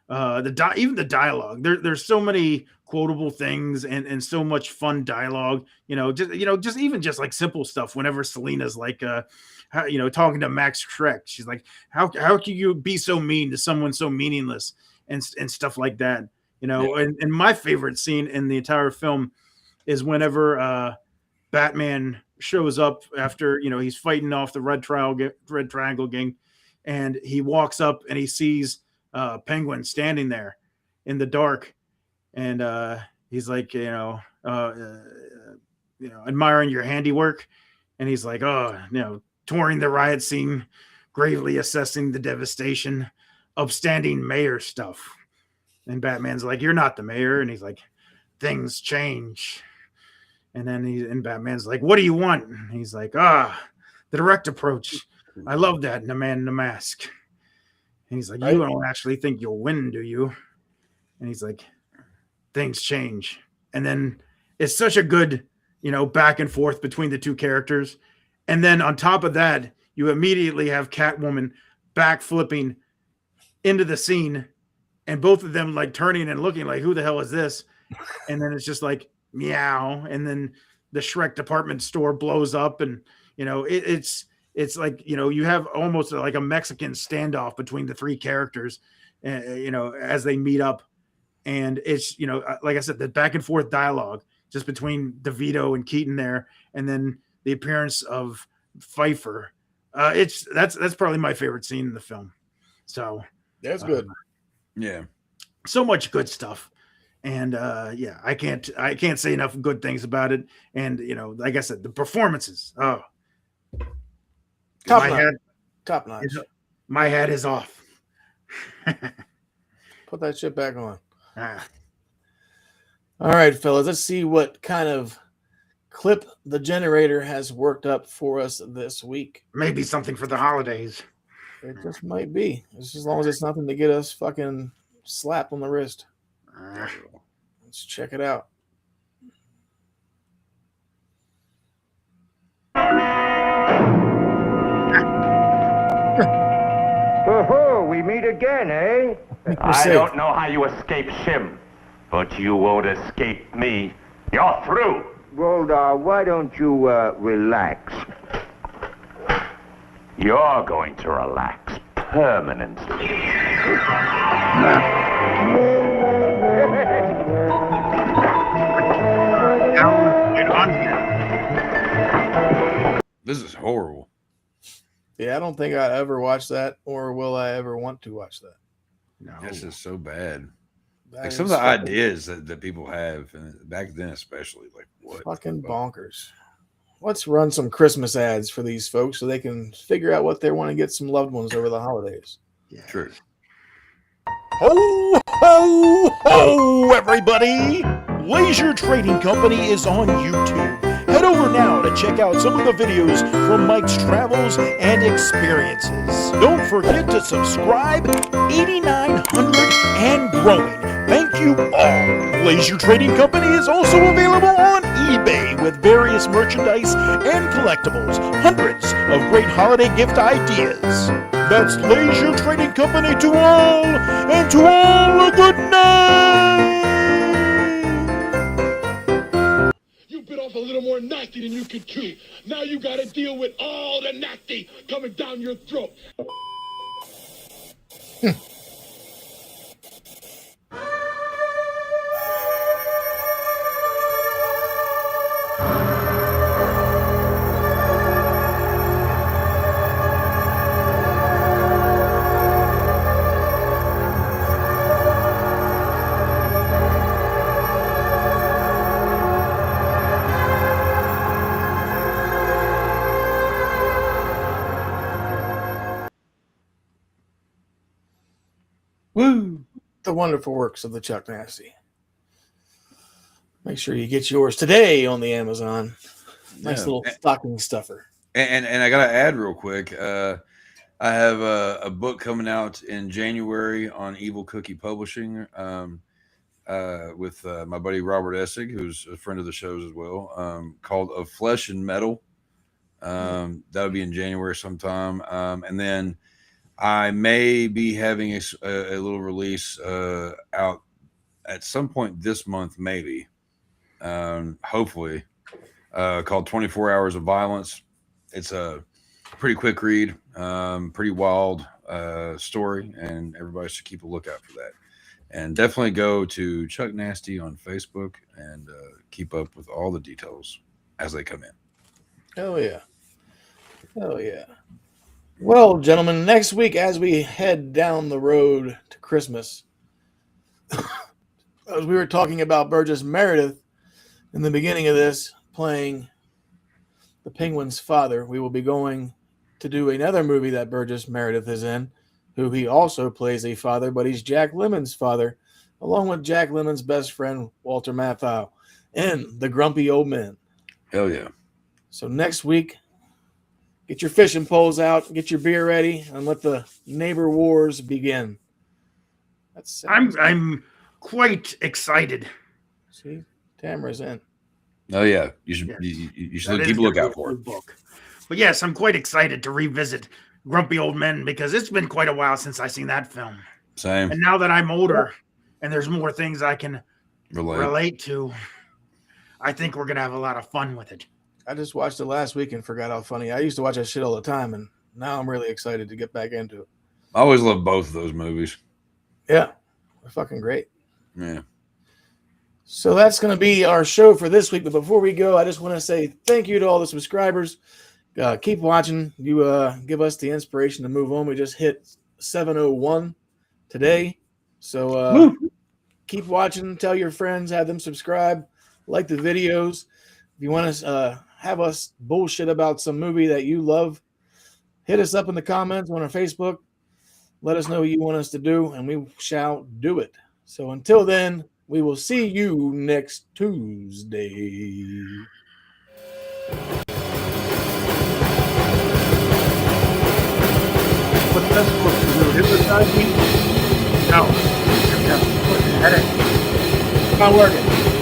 Even the dialogue. There's so many quotable things and so much fun dialogue. Just like simple stuff. Whenever Selena's like, talking to Max Shrek, she's like, how can you be so mean to someone so meaningless and stuff like that. And my favorite scene in the entire film is whenever Batman shows up after he's fighting off the Red Triangle gang, and he walks up and he sees Penguin standing there in the dark, and he's like, admiring your handiwork, and he's like, touring the riot scene, gravely assessing the devastation, upstanding mayor stuff. And Batman's like, you're not the mayor, and he's like, things change. And then Batman's like, what do you want? And he's like, the direct approach. I love that in A Man in a Mask. And he's like, you don't actually think you'll win, do you? And he's like, things change. And then it's such a good, back and forth between the two characters. And then on top of that, you immediately have Catwoman backflipping into the scene, and both of them like turning and looking like, who the hell is this? And then it's just like, meow. And then the Shrek department store blows up, and it's like, you have almost like a Mexican standoff between the three characters, as they meet up. And it's, like I said, the back and forth dialogue just between DeVito and Keaton there. And then the appearance of Pfeiffer. That's probably my favorite scene in the film. So that's good. Yeah. So much good stuff. And I can't say enough good things about it. And like I said, the performances. Oh, top notch. My hat is off. Put that shit back on. All right, fellas. Let's see what kind of clip the generator has worked up for us this week. Maybe something for the holidays. It just might be. Just as long as it's nothing to get us fucking slapped on the wrist. Let's check it out. Oh, we meet again, eh? I don't know how you escaped Shim, but you won't escape me. You're through. Well, why don't you relax? You're going to relax permanently. This is horrible. Yeah, I don't think I ever watched that, or will I ever want to watch that. No, this is so bad. That like some of the ideas that people have, and back then especially, like what? Fucking bonkers. Let's run some Christmas ads for these folks so they can figure out what they want to get some loved ones over the holidays. Yeah. True. Ho, ho, ho, everybody! Laser Trading Company is on YouTube. Head over now to check out some of the videos from Mike's travels and experiences. Don't forget to subscribe. 8,900 and growing. Thank you all. Laser Trading Company is also available on eBay with various merchandise and collectibles. Hundreds of great holiday gift ideas. That's Laser Trading Company to all, and to all a good night. You bit off a little more nasty than you could chew. Now you got to deal with all the nasty coming down your throat. Woo! The wonderful works of the Chuck Nasty. Make sure you get yours today on the Amazon. Nice little stocking stuffer. And I gotta add real quick. I have a book coming out in January on Evil Cookie Publishing with my buddy Robert Essig, who's a friend of the shows as well, called Of Flesh and Metal. That'll be in January sometime. And then I may be having a little release out at some point this month, maybe, hopefully, called 24 Hours of Violence. It's a pretty quick read, pretty wild story, and everybody should keep a lookout for that. And definitely go to Chuck Nasty on Facebook and keep up with all the details as they come in. Hell yeah. Hell yeah. Well, gentlemen, next week as we head down the road to Christmas, as we were talking about Burgess Meredith in the beginning of this, playing the Penguin's father, we will be going to do another movie that Burgess Meredith is in, who he also plays a father, but he's Jack Lemmon's father, along with Jack Lemmon's best friend, Walter Matthau, in The Grumpy Old Men. Hell yeah. So next week, get your fishing poles out, get your beer ready, and let the neighbor wars begin. I'm quite excited. See, Tamara's in. Oh yeah, you should keep a lookout for it. Book. But yes, I'm quite excited to revisit Grumpy Old Men because it's been quite a while since I've seen that film. Same. And now that I'm older and there's more things I can relate to, I think we're gonna have a lot of fun with it. I just watched it last week and forgot how funny. I used to watch that shit all the time, and now I'm really excited to get back into it. I always love both of those movies. Yeah, they're fucking great. Yeah. So that's going to be our show for this week. But before we go, I just want to say thank you to all the subscribers. Keep watching. You give us the inspiration to move on. We just hit 701 today. So keep watching. Tell your friends. Have them subscribe. Like the videos. If you want to have us bullshit about some movie that you love, hit us up in the comments on our Facebook. Let us know what you want us to do, and we shall do it. So until then, we will see you next Tuesday. What's that supposed to do? Hypnotize me? No. It's not working.